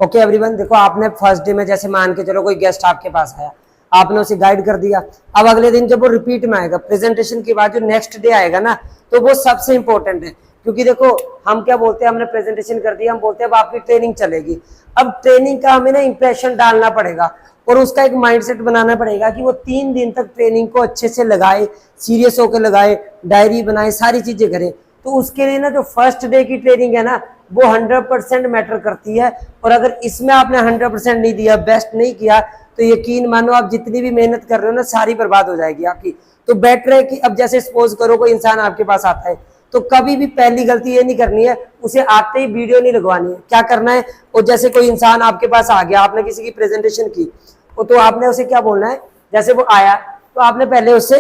Okay everyone, देखो आपने first day में जैसे मान के चलो कोई गेस्ट आपके पास आया, आपने उसे गाइड कर दिया। अब अगले दिन जब वो रिपीट में आएगा, प्रेजेंटेशन के बाद जो नेक्स्ट डे आएगा ना, तो वो सबसे इंपॉर्टेंट है। क्योंकि देखो हम क्या बोलते हैं, हमने प्रेजेंटेशन कर दिया, हम बोलते हैं अब आपकी ट्रेनिंग चलेगी। अब ट्रेनिंग का हमें ना इंप्रेशन डालना पड़ेगा और उसका एक माइंडसेट बनाना पड़ेगा कि वो 3 दिन तक ट्रेनिंग को अच्छे से लगाए, सीरियस होकर लगाए, डायरी बनाए, सारी चीजें करें। तो उसके लिए ना जो फर्स्ट डे की ट्रेनिंग है ना, वो 100% मैटर करती है। और अगर इसमें आपने 100% नहीं दिया, बेस्ट नहीं किया, तो यकीन मानो आप जितनी भी मेहनत कर रहे हो ना, सारी बर्बाद हो जाएगी आपकी। तो बेटर है कि अब जैसे सपोज करो कोई इंसान आपके पास आता है, तो कभी भी पहली गलती ये नहीं करनी है, उसे आते ही वीडियो नहीं लगवानी है। क्या करना है, और जैसे कोई इंसान आपके पास आ गया, आपने किसी की प्रेजेंटेशन की, तो आपने उसे क्या बोलना है, जैसे वो आया तो आपने पहले उससे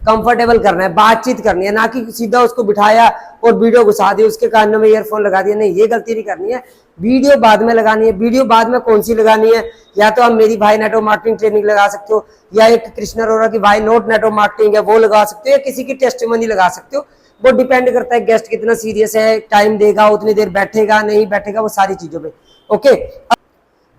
कंफर्टेबल करना है, बातचीत करनी है, ना कि सीधा उसको बिठाया और वीडियो घुसा दी, उसके कानों में ईयरफोन लगा दिया। नहीं, ये गलती नहीं करनी है। वीडियो बाद में लगानी है। वीडियो बाद में कौन सी लगानी है, या तो आप मेरी भाई नेटवर्क मार्केटिंग ट्रेनिंग लगा सकते हो, या एक कृष्णा अरोड़ा की भाई नोट नेटवर्क मार्केटिंग है वो लगा सकते हो, या किसी की टेस्टिमनी लगा सकते हो। वो डिपेंड करता है गेस्ट कितना सीरियस है, टाइम देगा, उतनी देर बैठेगा नहीं बैठेगा, वो सारी चीजों पे।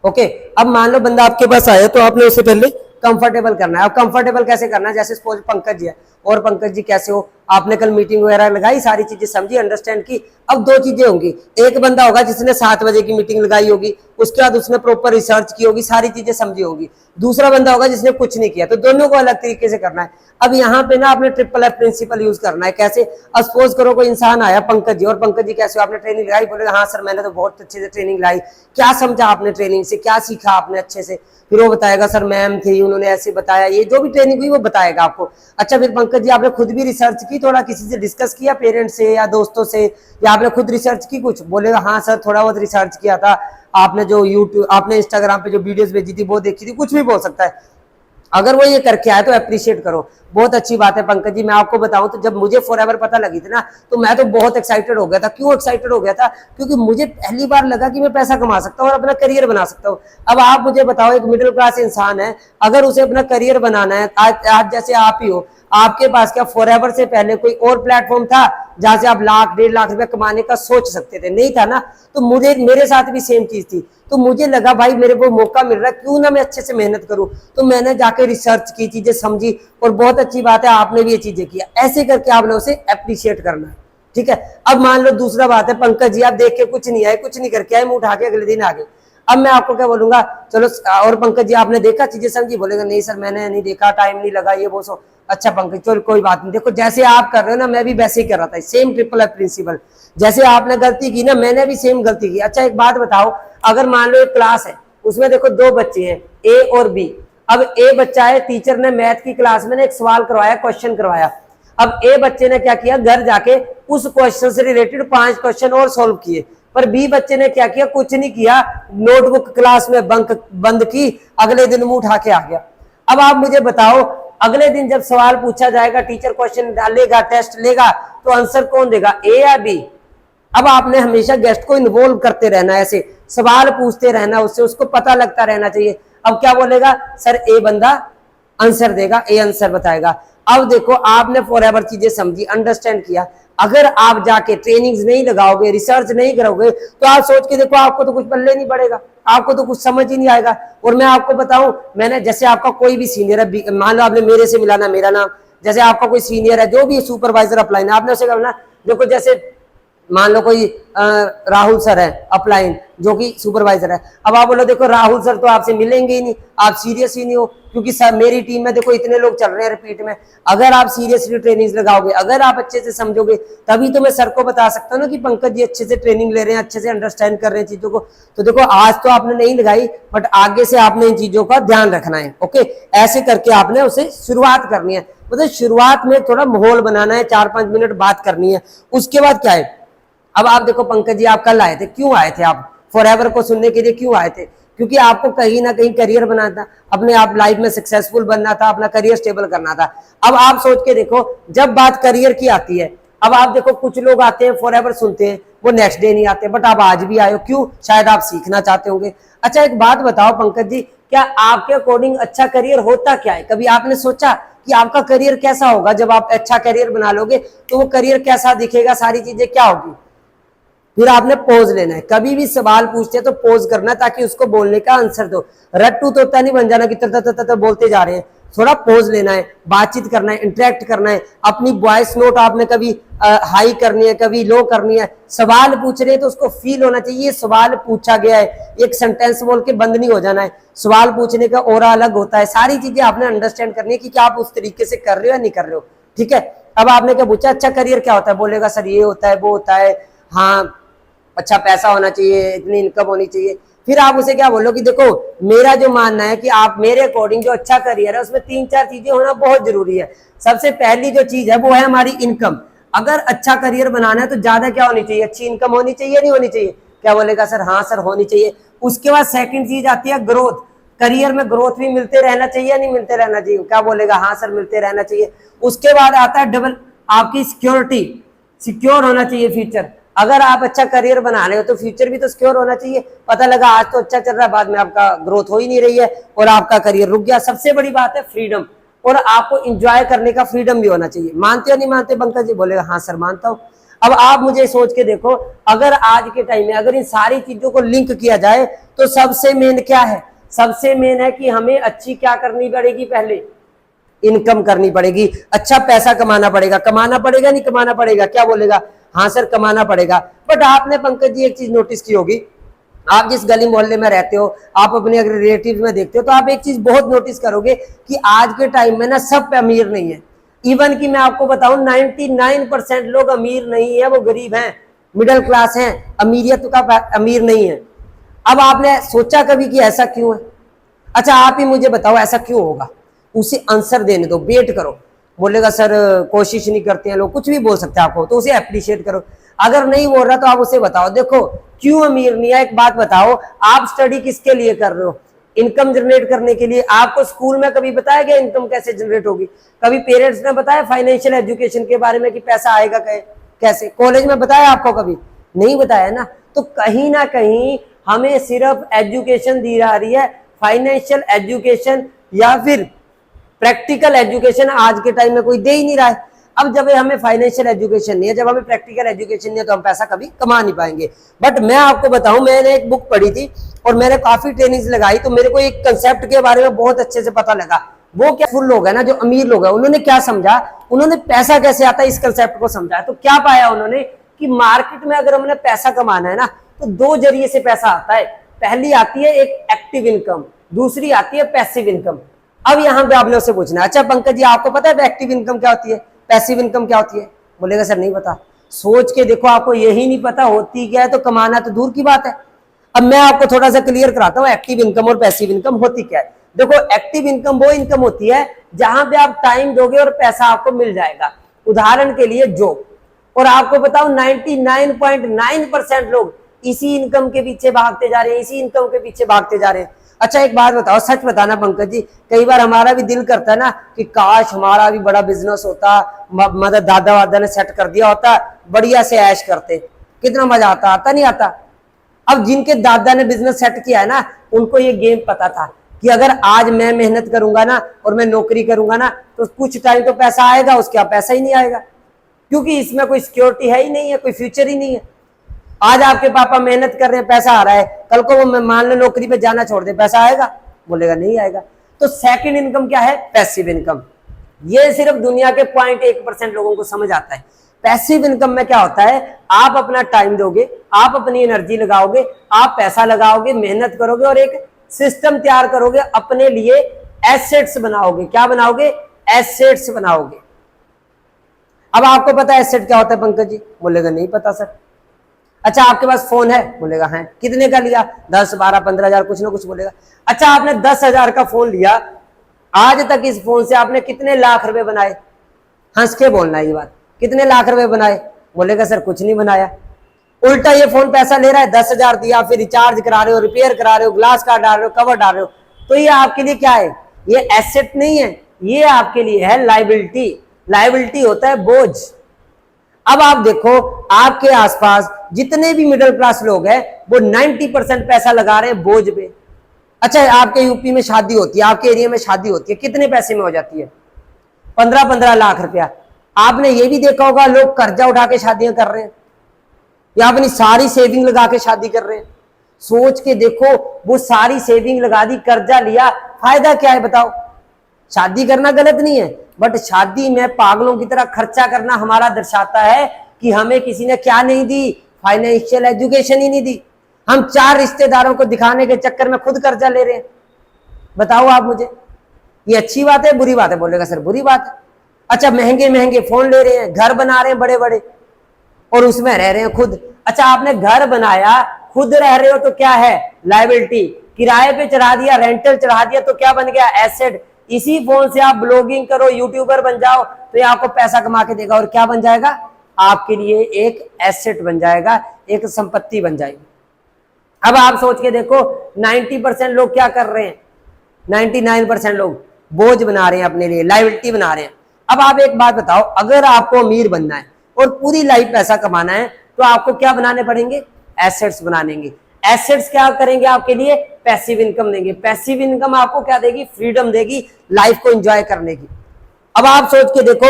ओके, अब मान लो बंदा आपके पास आया, तो आपने उससे पहले कंफर्टेबल करना है। अब कंफर्टेबल कैसे करना है, जैसे सपोज पंकज जी है, और पंकज जी कैसे हो, आपने कल मीटिंग वगैरह लगाई, सारी चीजें समझी, अंडरस्टैंड की। अब 2 चीजें होंगी, एक बंदा होगा जिसने 7 बजे की मीटिंग लगाई होगी, उसके बाद उसने प्रॉपर रिसर्च की होगी, सारी चीजें समझी होगी। दूसरा बंदा होगा जिसने कुछ नहीं किया। तो दोनों को अलग तरीके से करना है। अब यहाँ पे ना आपने ट्रिपल एफ प्रिंसिपल यूज करना है। कैसे, सपोज करो कोई इंसान आया, पंकज जी, और पंकज जी कैसे हो, आपने ट्रेनिंग लगाई, बोलेगा हाँ सर मैंने तो बहुत अच्छे से ट्रेनिंग लाई। क्या समझा आपने ट्रेनिंग से, क्या सीखा आपने अच्छे से, फिर वो बताएगा सर मैम थी उन्होंने ऐसे बताया, ये जो भी ट्रेनिंग हुई वो बताएगा आपको। अच्छा, फिर पंकज जी आपने खुद भी रिसर्च की, थोड़ा किसी से डिस्कस किया, पेरेंट्स से या दोस्तों से, या आपने खुद रिसर्च की कुछ, बोलेगा हाँ सर थोड़ा बहुत रिसर्च किया था, आपने जो यूट्यूब आपने इंस्टाग्राम पे जो वीडियोस भेजी थी वो देखी थी, कुछ भी बोल सकता है। अगर वो ये करके आए तो अप्रिशिएट करो, बहुत अच्छी बात है पंकज जी। मैं आपको बताऊं तो जब मुझे फॉरएवर पता लगी थी ना, तो मैं तो बहुत एक्साइटेड हो गया था। क्यों एक्साइटेड हो गया था, क्योंकि मुझे पहली बार लगा कि मैं पैसा कमा सकता हूँ और अपना करियर बना सकता हूँ। अब आप मुझे बताओ, एक मिडिल क्लास इंसान है, अगर उसे अपना करियर बनाना है, आज जैसे आप ही हो, आपके पास क्या फॉरएवर से पहले कोई और प्लेटफॉर्म था जहां से आप 1 लाख 1.5 लाख रुपए कमाने का सोच सकते थे? नहीं था ना। तो मुझे, मेरे साथ भी सेम चीज थी। तो मुझे लगा भाई मेरे को मौका मिल रहा है, क्यों ना मैं अच्छे से मेहनत करूं। तो मैंने जाके रिसर्च की, चीजें समझी, और बहुत अच्छी बात है आपने भी ये चीजें किया। ऐसे करके आपने उसे अप्रिशिएट करना है, ठीक है। अब मान लो दूसरा बात है, पंकज जी आप देख के कुछ नहीं आए, कुछ नहीं करके आए, मुंह उठा के अगले दिन आ गए। अब मैं आपको क्या बोलूंगा, चलो और पंकज जी आपने देखा, चीजें समझी, बोलेगा नहीं सर मैंने नहीं देखा, टाइम नहीं लगा, ये वो सो। अच्छा पंकज चलो कोई बात नहीं, देखो जैसे आप कर रहे हो ना, मैं भी वैसे ही कर रहा था, सेम ट्रिपल एफ प्रिंसिपल। जैसे आपने गलती की ना, मैंने भी सेम गलती की। अच्छा एक बात बताओ, अगर मान लो एक क्लास है, उसमें देखो 2 बच्चे हैं, ए और बी। अब ए बच्चा है, टीचर ने मैथ की क्लास में एक सवाल करवाया, क्वेश्चन करवाया। अब ए बच्चे ने क्या किया, घर जाके उस क्वेश्चन से रिलेटेड 5 क्वेश्चन और सोल्व किए। पर बी बच्चे ने क्या किया, कुछ नहीं किया, नोटबुक क्लास में बंद की, अगले दिन मुंह उठा के आ गया। अब आप मुझे बताओ, अगले दिन जब सवाल पूछा जाएगा, टीचर क्वेश्चन डालेगा, टेस्ट लेगा, तो आंसर कौन देगा, ए या बी? अब आपने हमेशा गेस्ट को इन्वॉल्व करते रहना, ऐसे सवाल पूछते रहना उससे, उसको पता लगता रहना चाहिए। अब क्या बोलेगा, सर ए बंदा आंसर देगा, ए आंसर बताएगा। अब देखो आपने फॉरएवर चीजें समझी, अंडरस्टैंड किया। अगर आप जाके ट्रेनिंग्स नहीं लगाओगे, रिसर्च नहीं करोगे, तो आप सोच के देखो आपको तो कुछ पल्ले नहीं पड़ेगा, आपको तो कुछ समझ ही नहीं आएगा। और मैं आपको बताऊं, मैंने जैसे आपका कोई भी सीनियर है, मान लो आपने मेरे से मिलाना, मेरा नाम, जैसे आपका कोई सीनियर है जो भी सुपरवाइजर अपलाइन, आपने उसे करना, देखो जैसे मान लो कोई राहुल सर है अपलाइन, जो कि सुपरवाइजर है। अब आप बोलो देखो राहुल सर तो आपसे मिलेंगे ही नहीं, आप सीरियस ही नहीं हो, क्योंकि सर मेरी टीम में देखो इतने लोग चल रहे हैं रिपीट में। अगर आप सीरियसली ट्रेनिंग लगाओगे, अगर आप अच्छे से समझोगे, तभी तो मैं सर को बता सकता हूँ ना कि पंकज जी अच्छे से ट्रेनिंग ले रहे हैं, अच्छे से अंडरस्टैंड कर रहे हैं चीजों को। तो देखो आज तो आपने नहीं लगाई, बट आगे से आपने इन चीजों का ध्यान रखना है। ओके, ऐसे करके आपने उसे शुरुआत करनी है। मतलब शुरुआत में थोड़ा माहौल बनाना है, 4-5 मिनट बात करनी है। उसके बाद क्या है, अब आप देखो पंकज जी आप कल आए थे, क्यों आए थे आप फॉरएवर को सुनने के लिए, क्यों आए थे? क्योंकि आपको कहीं ना कहीं करियर बनाना था, अपने आप लाइफ में सक्सेसफुल बनना था, अपना करियर स्टेबल करना था। अब आप सोच के देखो, जब बात करियर की आती है, अब आप देखो कुछ लोग आते हैं फॉरएवर सुनते हैं, वो नेक्स्ट डे नहीं आते, बट आप आज भी आए हो, क्यों? शायद आप सीखना चाहते होंगे। अच्छा एक बात बताओ पंकज जी, क्या आपके अकॉर्डिंग अच्छा करियर होता क्या है? कभी आपने सोचा कि आपका करियर कैसा होगा? जब आप अच्छा करियर बना लोगे तो वो करियर कैसा दिखेगा, सारी चीजें क्या होगी? फिर आपने पोज लेना है। कभी भी सवाल पूछते हैं तो पोज करना ताकि उसको बोलने का आंसर दो। रट्टू तोता नहीं बन जाना कि तर बोलते जा रहे हैं। थोड़ा पोज लेना है, बातचीत करना है, इंटरेक्ट करना है। अपनी वॉइस नोट आपने कभी हाई करनी है, कभी लो करनी है। सवाल पूछ रहे हैं तो उसको फील होना चाहिए ये सवाल पूछा गया है। एक सेंटेंस बोल के बंद नहीं हो जाना है। सवाल पूछने का ओरा अलग होता है। सारी चीजें आपने अंडरस्टैंड करनी है कि क्या आप उस तरीके से कर रहे हो या नहीं कर रहे हो। ठीक है। अब आपने क्या पूछा, अच्छा करियर क्या होता है, बोलेगा सर ये होता है, वो होता है, हाँ अच्छा पैसा होना चाहिए, इतनी इनकम होनी चाहिए। फिर आप उसे क्या बोलो कि देखो मेरा जो मानना है कि आप मेरे अकॉर्डिंग जो अच्छा करियर है उसमें 3-4 चीजें होना बहुत जरूरी है। सबसे पहली जो चीज है वो है हमारी इनकम। अगर अच्छा करियर बनाना है तो ज्यादा क्या होनी चाहिए, अच्छी इनकम होनी चाहिए, नहीं होनी चाहिए। क्या बोलेगा सर, हाँ सर होनी चाहिए। उसके बाद सेकंड चीज आती है ग्रोथ। करियर में ग्रोथ भी मिलते रहना चाहिए, नहीं मिलते रहना चाहिए। क्या बोलेगा, हाँ सर मिलते रहना चाहिए। उसके बाद आता है डबल, आपकी सिक्योरिटी, सिक्योर होना चाहिए फ्यूचर। अगर आप अच्छा करियर बना रहे हो तो फ्यूचर भी तो सिक्योर होना चाहिए। पता लगा आज तो अच्छा चल रहा है, बाद में आपका ग्रोथ हो ही नहीं रही है और आपका करियर रुक गया। सबसे बड़ी बात है फ्रीडम, और आपको इंजॉय करने का फ्रीडम भी होना चाहिए। मानते हो नहीं मानते पंकज जी? बोलेगा हाँ सर मानता हूं। अब आप मुझे सोच के देखो, अगर आज के टाइम में अगर इन सारी चीजों को लिंक किया जाए तो सबसे मेन क्या है, सबसे मेन है कि हमें अच्छी क्या करनी पड़ेगी, पहले इनकम करनी पड़ेगी, अच्छा पैसा कमाना पड़ेगा। कमाना पड़ेगा नहीं कमाना पड़ेगा? क्या बोलेगा, हाँ सर कमाना पड़ेगा। बट आपने पंकज जी एक चीज नोटिस की होगी, आप जिस गली मोहल्ले में रहते हो, आप अपने अगर रिलेटिव में देखते हो तो आप एक चीज बहुत नोटिस करोगे कि आज के टाइम में ना सब अमीर नहीं है। इवन कि मैं आपको बताऊं 99% लोग अमीर नहीं है, वो गरीब हैं, मिडिल क्लास हैं, अमीरियत का अमीर नहीं है। अब आपने सोचा कभी कि ऐसा क्यों है? अच्छा आप ही मुझे बताओ ऐसा क्यों होगा? उसे आंसर देने दो, वेट करो। बोलेगा सर कोशिश नहीं करते हैं लोग, कुछ भी बोल सकते हैं आपको, तो उसे अप्रिशिएट करो। अगर नहीं बोल रहा तो आप उसे बताओ देखो क्यों अमीर नहीं है। एक बात बताओ, आप स्टडी किसके लिए कर रहे हो? इनकम जनरेट करने के लिए। आपको स्कूल में कभी बताया गया इनकम कैसे जनरेट होगी? कभी पेरेंट्स ने बताया फाइनेंशियल एजुकेशन के बारे में कि पैसा आएगा कैसे? कॉलेज में बताया आपको? कभी नहीं बताया ना। तो कहीं ना कहीं हमें सिर्फ एजुकेशन दी जा रही है, फाइनेंशियल एजुकेशन या फिर प्रैक्टिकल एजुकेशन आज के टाइम में कोई दे ही नहीं रहा है। अब जब हमें फाइनेंशियल एजुकेशन नहीं है, जब हमें प्रैक्टिकल एजुकेशन नहीं है, तो हम पैसा कभी कमा नहीं पाएंगे। बट मैं आपको बताऊं, मैंने एक बुक पढ़ी थी और मैंने काफी ट्रेनिंग्स लगाई, तो मेरे को एक कंसेप्ट के बारे में बहुत अच्छे से पता लगा। वो क्या, फुल लोग है ना जो अमीर लोग है, उन्होंने क्या समझा, उन्होंने पैसा कैसे आता है इस कंसेप्ट को समझा। तो क्या पाया उन्होंने कि मार्केट में अगर हमने पैसा कमाना है ना तो 2 जरिए से पैसा आता है। पहली आती है एक एक्टिव इनकम, दूसरी आती है पैसिव इनकम। अब यहां पे आपने उससे पूछना, अच्छा पंकज जी आपको पता है एक्टिव इनकम क्या होती है, पैसिव इनकम क्या होती है? बोलेगा सर नहीं पता। सोच के देखो, आपको यही नहीं पता होती क्या है तो कमाना तो दूर की बात है। अब मैं आपको थोड़ा सा क्लियर कराता हूँ एक्टिव इनकम और पैसिव इनकम होती क्या है। देखो एक्टिव इनकम वो इनकम होती है जहां पे आप टाइम दोगे और पैसा आपको मिल जाएगा। उदाहरण के लिए जॉब। और आपको बताऊं 99.9% लोग इसी इनकम के पीछे भागते जा रहे हैं, इसी इनकम के पीछे भागते जा रहे हैं। अच्छा एक बात बताओ, सच बताना पंकज जी, कई बार हमारा भी दिल करता है ना कि काश हमारा भी बड़ा बिजनेस होता, मतलब दादा वादा ने सेट कर दिया होता, बढ़िया से ऐश करते, कितना मजा आता। आता नहीं आता? अब जिनके दादा ने बिजनेस सेट किया है ना, उनको ये गेम पता था कि अगर आज मैं मेहनत करूंगा ना और मैं नौकरी करूंगा ना तो कुछ टाइम तो पैसा आएगा, उसके बाद पैसा ही नहीं आएगा, क्योंकि इसमें कोई सिक्योरिटी है ही नहीं है, कोई फ्यूचर ही नहीं है। आज आपके पापा मेहनत कर रहे हैं, पैसा आ रहा है, कल को वो मान लो नौकरी पे जाना छोड़ दे, पैसा आएगा? बोलेगा नहीं आएगा। तो सेकंड इनकम क्या है? Passive income. ये सिर्फ दुनिया के 0.1% लोगों को समझ आता है। पैसिव इनकम में क्या होता है, आप अपना टाइम दोगे, आप अपनी एनर्जी लगाओगे, आप पैसा लगाओगे, मेहनत करोगे और एक सिस्टम तैयार करोगे अपने लिए, एसेट्स बनाओगे। क्या बनाओगे? एसेट्स बनाओगे। अब आपको पता है एसेट क्या होता है पंकज जी? बोलेगा नहीं पता सर। अच्छा आपके पास फोन है? बोलेगा है। कितने का लिया? 10, 12, 15 हजार, कुछ ना कुछ बोलेगा। अच्छा आपने 10,000 का फोन लिया, आज तक इस फोन से आपने कितने लाख रुपए बनाए? हंस के बोलना है ये बात, कितने लाख रुपए बनाए? बोलेगा सर कुछ नहीं बनाया। उल्टा ये फोन पैसा ले रहा है, 10,000 दिया, फिर रिचार्ज करा रहे हो, रिपेयर करा रहे हो, ग्लास कार्ड डाल रहे हो, कवर डाल रहे हो, तो ये आपके लिए क्या है? ये एसेट नहीं है, ये आपके लिए है लाइबिलिटी। लाइबिलिटी होता है बोझ। अब आप देखो आपके आसपास जितने भी मिडिल क्लास लोग हैं वो 90% पैसा लगा रहे हैं बोझ पे। अच्छा आपके यूपी में शादी होती है, आपके एरिया में शादी होती है, कितने पैसे में हो जाती है? 15-15 लाख रुपया। आपने ये भी देखा होगा लोग कर्जा उठा के शादियां कर रहे हैं। या अपनी सारी सेविंग लगा के शादी कर रहे हैं। सोच के देखो, वो सारी सेविंग लगा दी, कर्जा लिया, फायदा क्या है बताओ। शादी करना गलत नहीं है, बट शादी में पागलों की तरह खर्चा करना हमारा दर्शाता है कि हमें किसी ने क्या नहीं दी, फाइनेंशियल एजुकेशन ही नहीं दी। हम 4 रिश्तेदारों को दिखाने के चक्कर में खुद कर्जा ले रहे हैं। बताओ आप मुझे, ये अच्छी बात है बुरी बात है? बोलेगा सर बुरी बात है। अच्छा, महंगे महंगे फोन ले रहे हैं, घर बना रहे हैं बड़े बड़े, और उसमें रह रहे हैं खुद। अच्छा, आपने घर बनाया, खुद रह रहे हो तो क्या है? लायबिलिटी। किराए पे चढ़ा दिया, रेंटल चढ़ा दिया तो क्या बन गया? एसेट। इसी फोन से आप ब्लॉगिंग करो, यूट्यूबर बन जाओ, तो ये आपको पैसा कमा के देगा, और क्या बन जाएगा? आपके लिए एक एसेट बन जाएगा, एक संपत्ति बन जाएगी। अब आप सोच के देखो, 90% लोग क्या कर रहे हैं? 99% लोग बोझ बना रहे हैं अपने लिए, लायबिलिटी बना रहे हैं। अब आप एक बात बताओ, अगर आपको अमीर बनना है और पूरी लाइफ पैसा कमाना है, तो आपको क्या बनाने पड़ेंगे? एसेट्स बनाएंगे। एसेट्स क्या करेंगे आपके लिए? पैसिव इनकम देंगे। पैसिव इनकम आपको क्या देगी? फ्रीडम देगी लाइफ को एंजॉय करने की। अब आप सोच के देखो,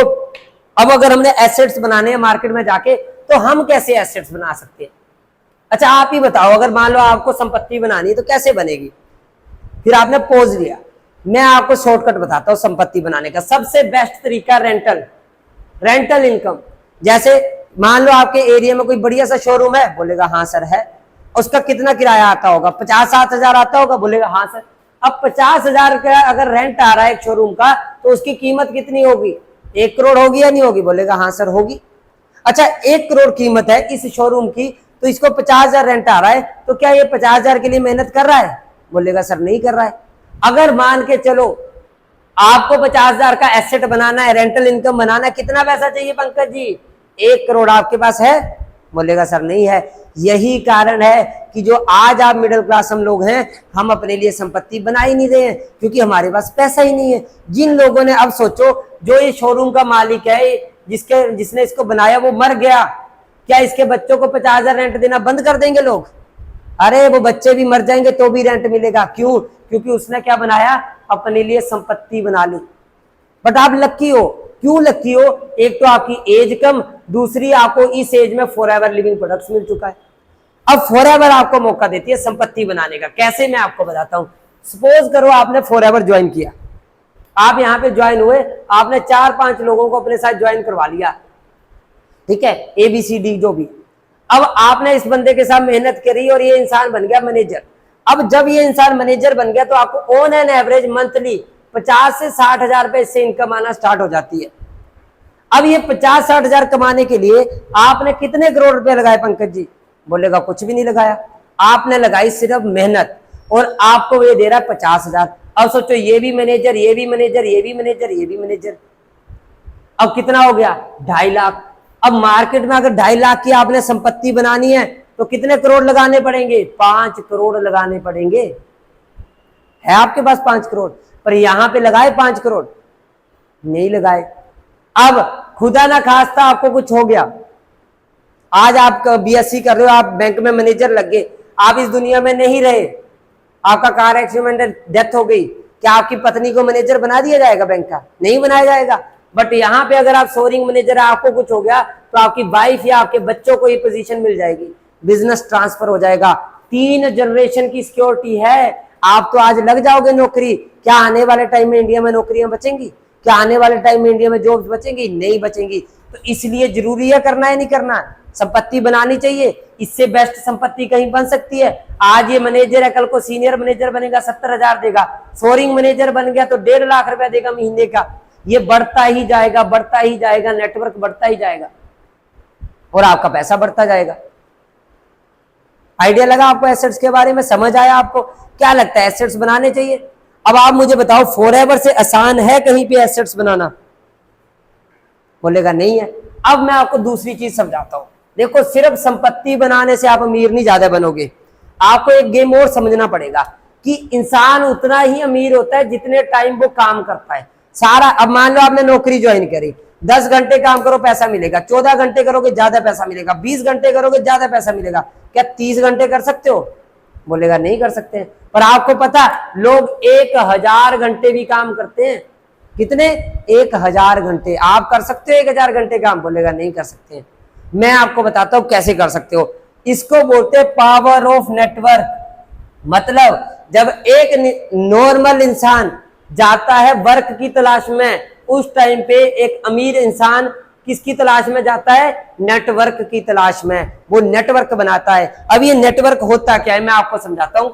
अब अगर हमने एसेट्स बनाने हैं मार्केट में जाके, तो हम कैसे एसेट्स बना सकते हैं? अच्छा, आप ही बताओ, अगर मान लो आपको संपत्ति बनानी है तो कैसे बनेगी? फिर आपने पोज लिया, मैं आपको शॉर्टकट बताता हूं संपत्ति बनाने का। सबसे बेस्ट तरीका रेंटल इनकम। जैसे मान लो आपके एरिया में कोई बढ़िया सा शोरूम है, बोलेगा हाँ सर है। उसका कितना किराया आता होगा? 50-60 हजार आता होगा, बोलेगा हाँ सर। अब 50 हजार का अगर रेंट आ रहा है एक शोरूम का, तो उसकी कीमत कितनी होगी? 1 करोड़ होगी या नहीं होगी? बोलेगा हाँ सर होगी। अच्छा, 1 करोड़ कीमत है इस शोरूम की, तो इसको 50 हजार रेंट आ रहा है, तो क्या ये 50 हजार के लिए मेहनत कर रहा है? बोलेगा सर नहीं कर रहा है। अगर मान के चलो आपको 50 हजार का एसेट बनाना है, रेंटल इनकम बनाना है, कितना पैसा चाहिए पंकज जी? 1 करोड़ आपके पास है? बोलेगा सर नहीं है। यही कारण है कि जो आज आप मिडिल क्लास हम लोग हैं, हम अपने लिए संपत्ति बना ही नहीं रहे हैं, क्योंकि हमारे पास पैसा ही नहीं है। जिन लोगों ने, अब सोचो, जो ये शोरूम का मालिक है, जिसने इसको बनाया, वो मर गया, क्या इसके बच्चों को 50 हजार रेंट देना बंद कर देंगे लोग? अरे वो बच्चे भी मर जाएंगे तो भी रेंट मिलेगा। क्यों? क्योंकि उसने क्या बनाया? अपने लिए संपत्ति बना ली। बट आप लकी हो। क्यों लकी हो? एक तो आपकी एज कम, दूसरी आपको इस एज में फॉरएवर लिविंग प्रोडक्ट्स मिल चुका है। अब फॉरएवर आपको मौका देती है संपत्ति बनाने का। कैसे? मैं आपको बताता हूं। सपोज करो आपने फॉरएवर ज्वाइन किया, आप यहां पे ज्वाइन हुए, आपने 4-5 लोगों को अपने साथ ज्वाइन करवा लिया, ठीक है, ABCD जो भी। अब आपने इस बंदे के साथ मेहनत करी और ये इंसान बन गया मैनेजर। अब जब ये इंसान मैनेजर बन गया, तो आपको ऑन एन एवरेज मंथली 50 से 60 हजार रुपए इससे इनकम आना स्टार्ट हो जाती है। अब ये 50-60 हजार कमाने के लिए आपने कितने करोड़ रुपए लगाए पंकज जी? बोलेगा कुछ भी नहीं लगाया। आपने लगाई सिर्फ मेहनत, और आपको ये दे रहा है 50 हजार। अब सोचो, ये भी मैनेजर, ये भी मैनेजर, ये भी मैनेजर, ये भी मैनेजर। अब कितना हो गया? 2.5 लाख। अब मार्केट में अगर 2.5 लाख की आपने संपत्ति बनानी है, तो कितने करोड़ लगाने पड़ेंगे? 5 करोड़ लगाने पड़ेंगे। है आपके पास 5 करोड़, पर यहां पे लगाए 5 करोड़? नहीं लगाए। अब खुदा ना खास्ता आपको कुछ हो गया, आज आप BSc कर रहे हो, आप बैंक में मैनेजर लग गए, आप इस दुनिया में नहीं रहे, आपका कार एक्सीडेंट, डेथ हो गई, क्या आपकी पत्नी को मैनेजर बना दिया जाएगा बैंक का? नहीं बनाया जाएगा। बट यहाँ पे अगर आप सोरिंग मैनेजर है, आपको कुछ हो गया, तो आपकी वाइफ या आपके बच्चों को ये पोजीशन मिल जाएगी, बिजनेस ट्रांसफर हो जाएगा। 3 जनरेशन की सिक्योरिटी है। आप तो आज लग जाओगे नौकरी, क्या आने वाले टाइम में इंडिया में नौकरियां बचेंगी? क्या आने वाले टाइम में इंडिया में जॉब्स बचेंगी? नहीं बचेंगी। तो इसलिए जरूरी है करना है, नहीं करना, संपत्ति बनानी चाहिए। इससे बेस्ट संपत्ति कहीं बन सकती है? आज ये मैनेजर है, कल को सीनियर मैनेजर बनेगा, 70 हजार देगा। सोरिंग मैनेजर बन गया तो 1.5 लाख रुपया देगा महीने का। ये बढ़ता ही जाएगा, बढ़ता ही जाएगा, नेटवर्क बढ़ता ही जाएगा, और आपका पैसा बढ़ता जाएगा। आइडिया लगा आपको एसेट्स के बारे में? समझ आया आपको? क्या लगता है, एसेट्स बनाने चाहिए? अब आप मुझे बताओ, फॉरएवर से आसान है कहीं पे एसेट्स बनाना? बोलेगा नहीं है। अब मैं आपको दूसरी चीज समझाता हूं। देखो, सिर्फ संपत्ति बनाने से आप अमीर नहीं ज्यादा बनोगे। आपको एक गेम और समझना पड़ेगा कि इंसान उतना ही अमीर होता है जितने टाइम वो काम करता है सारा। अब मान लो आपने नौकरी ज्वाइन करी, 10 घंटे काम करो पैसा मिलेगा, 14 घंटे करोगे ज्यादा पैसा मिलेगा, 20 घंटे करोगे ज्यादा पैसा मिलेगा। क्या 30 घंटे कर सकते हो? बोलेगा नहीं कर सकते। पर आपको पता, लोग 1000 घंटे भी काम करते हैं। कितने? 1000 घंटे। आप कर सकते हो 1000 घंटे काम? बोलेगा नहीं कर सकते। मैं आपको बताता हूं कैसे कर सकते हो। इसको बोलते हैं पावर ऑफ नेटवर्क। मतलब जब एक नॉर्मल इंसान जाता है वर्क की तलाश में, उस टाइम पे एक अमीर इंसान किसकी तलाश में जाता है? नेटवर्क की तलाश में। वो नेटवर्क बनाता है। अब ये नेटवर्क होता क्या है मैं आपको समझाता हूं।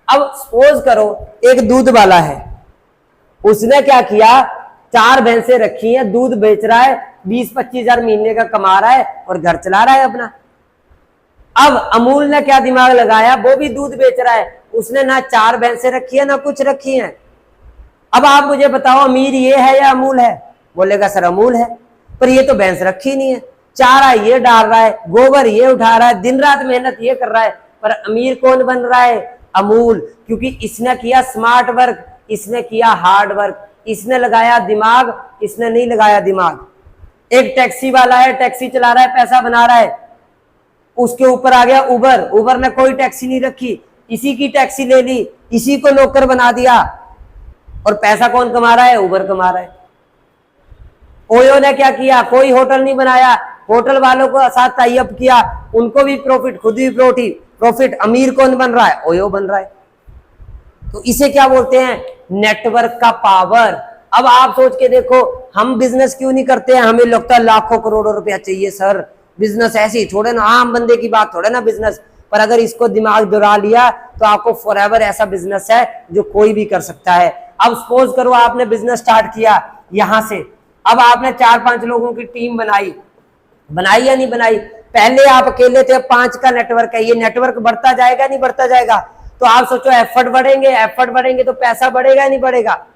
अब सपोज करो एक दूध वाला है, उसने क्या किया, 4 भैंसें रखी हैं, दूध बेच रहा है, 20-25 हजार महीने का कमा रहा है और घर चला रहा है अपना। अब अमूल ने क्या दिमाग लगाया, वो भी दूध बेच रहा है, उसने ना 4 भैंसें रखी है ना कुछ रखी है। अब आप मुझे बताओ अमीर ये है या अमूल है? बोलेगा सर अमूल है, पर ये तो भैंस रखी नहीं है, चारा ये डाल रहा है, गोबर ये उठा रहा है, दिन रात मेहनत ये कर रहा है, पर अमीर कौन बन रहा है? अमूल। क्योंकि इसने किया स्मार्ट वर्क, इसने किया हार्ड वर्क, इसने लगाया दिमाग, इसने नहीं लगाया दिमाग। एक टैक्सी वाला है, टैक्सी चला रहा है, पैसा बना रहा है, उसके ऊपर आ गया उबर, उबर ने कोई टैक्सी नहीं रखी, इसी की टैक्सी ले ली, इसी को नौकर बना दिया, और पैसा कौन कमा रहा है? उबर कमा रहा है। ओयो ने क्या किया, कोई होटल नहीं बनाया, होटल वालों को साथ टाई अप किया, उनको भी प्रॉफिट, खुद भी प्रॉफिट, अमीर कौन बन रहा है? ओयो बन रहा है। तो इसे क्या बोलते हैं? नेटवर्क का पावर। अब आप सोच के देखो, हम बिजनेस क्यों नहीं करते हैं? हमें लगता है लाखों करोड़ों रुपया चाहिए सर, बिजनेस ऐसे ही थोड़े ना, आम बंदे की बात थोड़े ना बिजनेस। पर अगर इसको दिमाग दौड़ा लिया तो आपको फॉरएवर ऐसा बिजनेस है जो कोई भी कर सकता है। अब सपोज करो आपने बिजनेस स्टार्ट किया यहां से, अब आपने 4-5 लोगों की टीम बनाई या नहीं बनाई? पहले आप अकेले थे, 5 का नेटवर्क है, ये नेटवर्क बढ़ता जाएगा नहीं बढ़ता जाएगा? तो आप सोचो एफर्ट बढ़ेंगे तो पैसा बढ़ेगा या नहीं बढ़ेगा?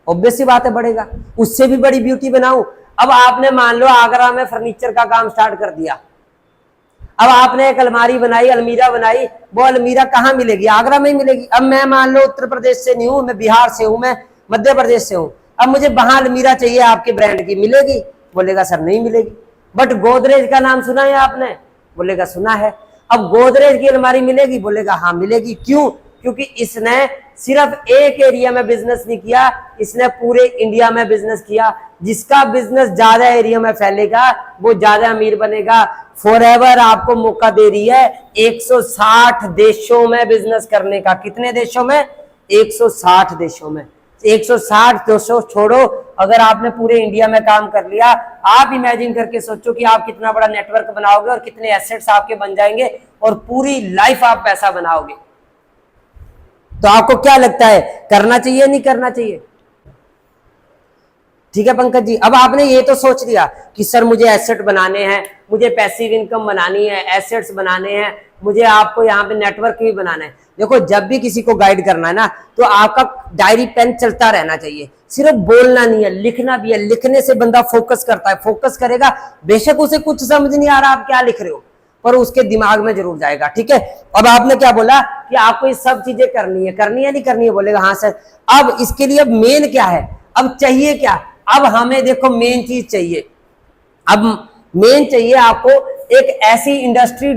ऑब्वियस सी बात है बढ़ेगा। उससे भी बड़ी ब्यूटी बनाऊं, अब आपने मान लो आगरा में फर्नीचर का काम स्टार्ट कर दिया, अब आपने एक अलमारी बनाई, अलमीरा बनाई, वो अलमीरा कहाँ मिलेगी? आगरा में ही मिलेगी। अब मैं मान लो उत्तर प्रदेश से नहीं हूं, मैं बिहार से हूं, मैं मध्य प्रदेश से हूं, अब मुझे वहां अलमीरा चाहिए आपके ब्रांड की, मिलेगी? बोलेगा सर नहीं मिलेगी। बट गोदरेज का नाम सुना है आपने? बोलेगा सुना है। अब गोदरेज की अलमारी मिलेगी? बोलेगा हाँ मिलेगी। क्यों? क्योंकि इसने सिर्फ एक एरिया में बिजनेस नहीं किया, इसने पूरे इंडिया में बिजनेस किया। जिसका बिजनेस ज्यादा एरिया में फैलेगा वो ज्यादा अमीर बनेगा। फॉरएवर आपको मौका दे रही है 160 देशों में बिजनेस करने का। कितने देशों में? 160 देशों में। 160 देशों छोड़ो, अगर आपने पूरे इंडिया में काम कर लिया, आप इमेजिन करके सोचो कि आप कितना बड़ा नेटवर्क बनाओगे और कितने एसेट्स आपके बन जाएंगे और पूरी लाइफ आप पैसा बनाओगे। तो आपको क्या लगता है, करना चाहिए नहीं करना चाहिए? ठीक है पंकज जी, अब आपने ये तो सोच लिया कि सर मुझे एसेट बनाने हैं, मुझे पैसिव इनकम बनानी है, एसेट्स बनाने हैं, मुझे आपको यहाँ पे नेटवर्क भी बनाना है। देखो जब भी किसी को गाइड करना है ना, तो आपका डायरी पेन चलता रहना चाहिए, सिर्फ बोलना नहीं है, लिखना भी है। लिखने से बंदा फोकस करता है, फोकस करेगा, बेशक उसे कुछ समझ नहीं आ रहा आप क्या लिख रहे हो, पर उसके दिमाग में जरूर जाएगा। ठीक है, अब आपने क्या बोला कि आपको ये सब चीजें करनी है नहीं करनी है? बोलेगा हाँ सर। अब इसके लिए अब मेन क्या है, अब चाहिए क्या? अब हमें देखो मेन चीज चाहिए, अब मेन चाहिए आपको एक ऐसी इंडस्ट्री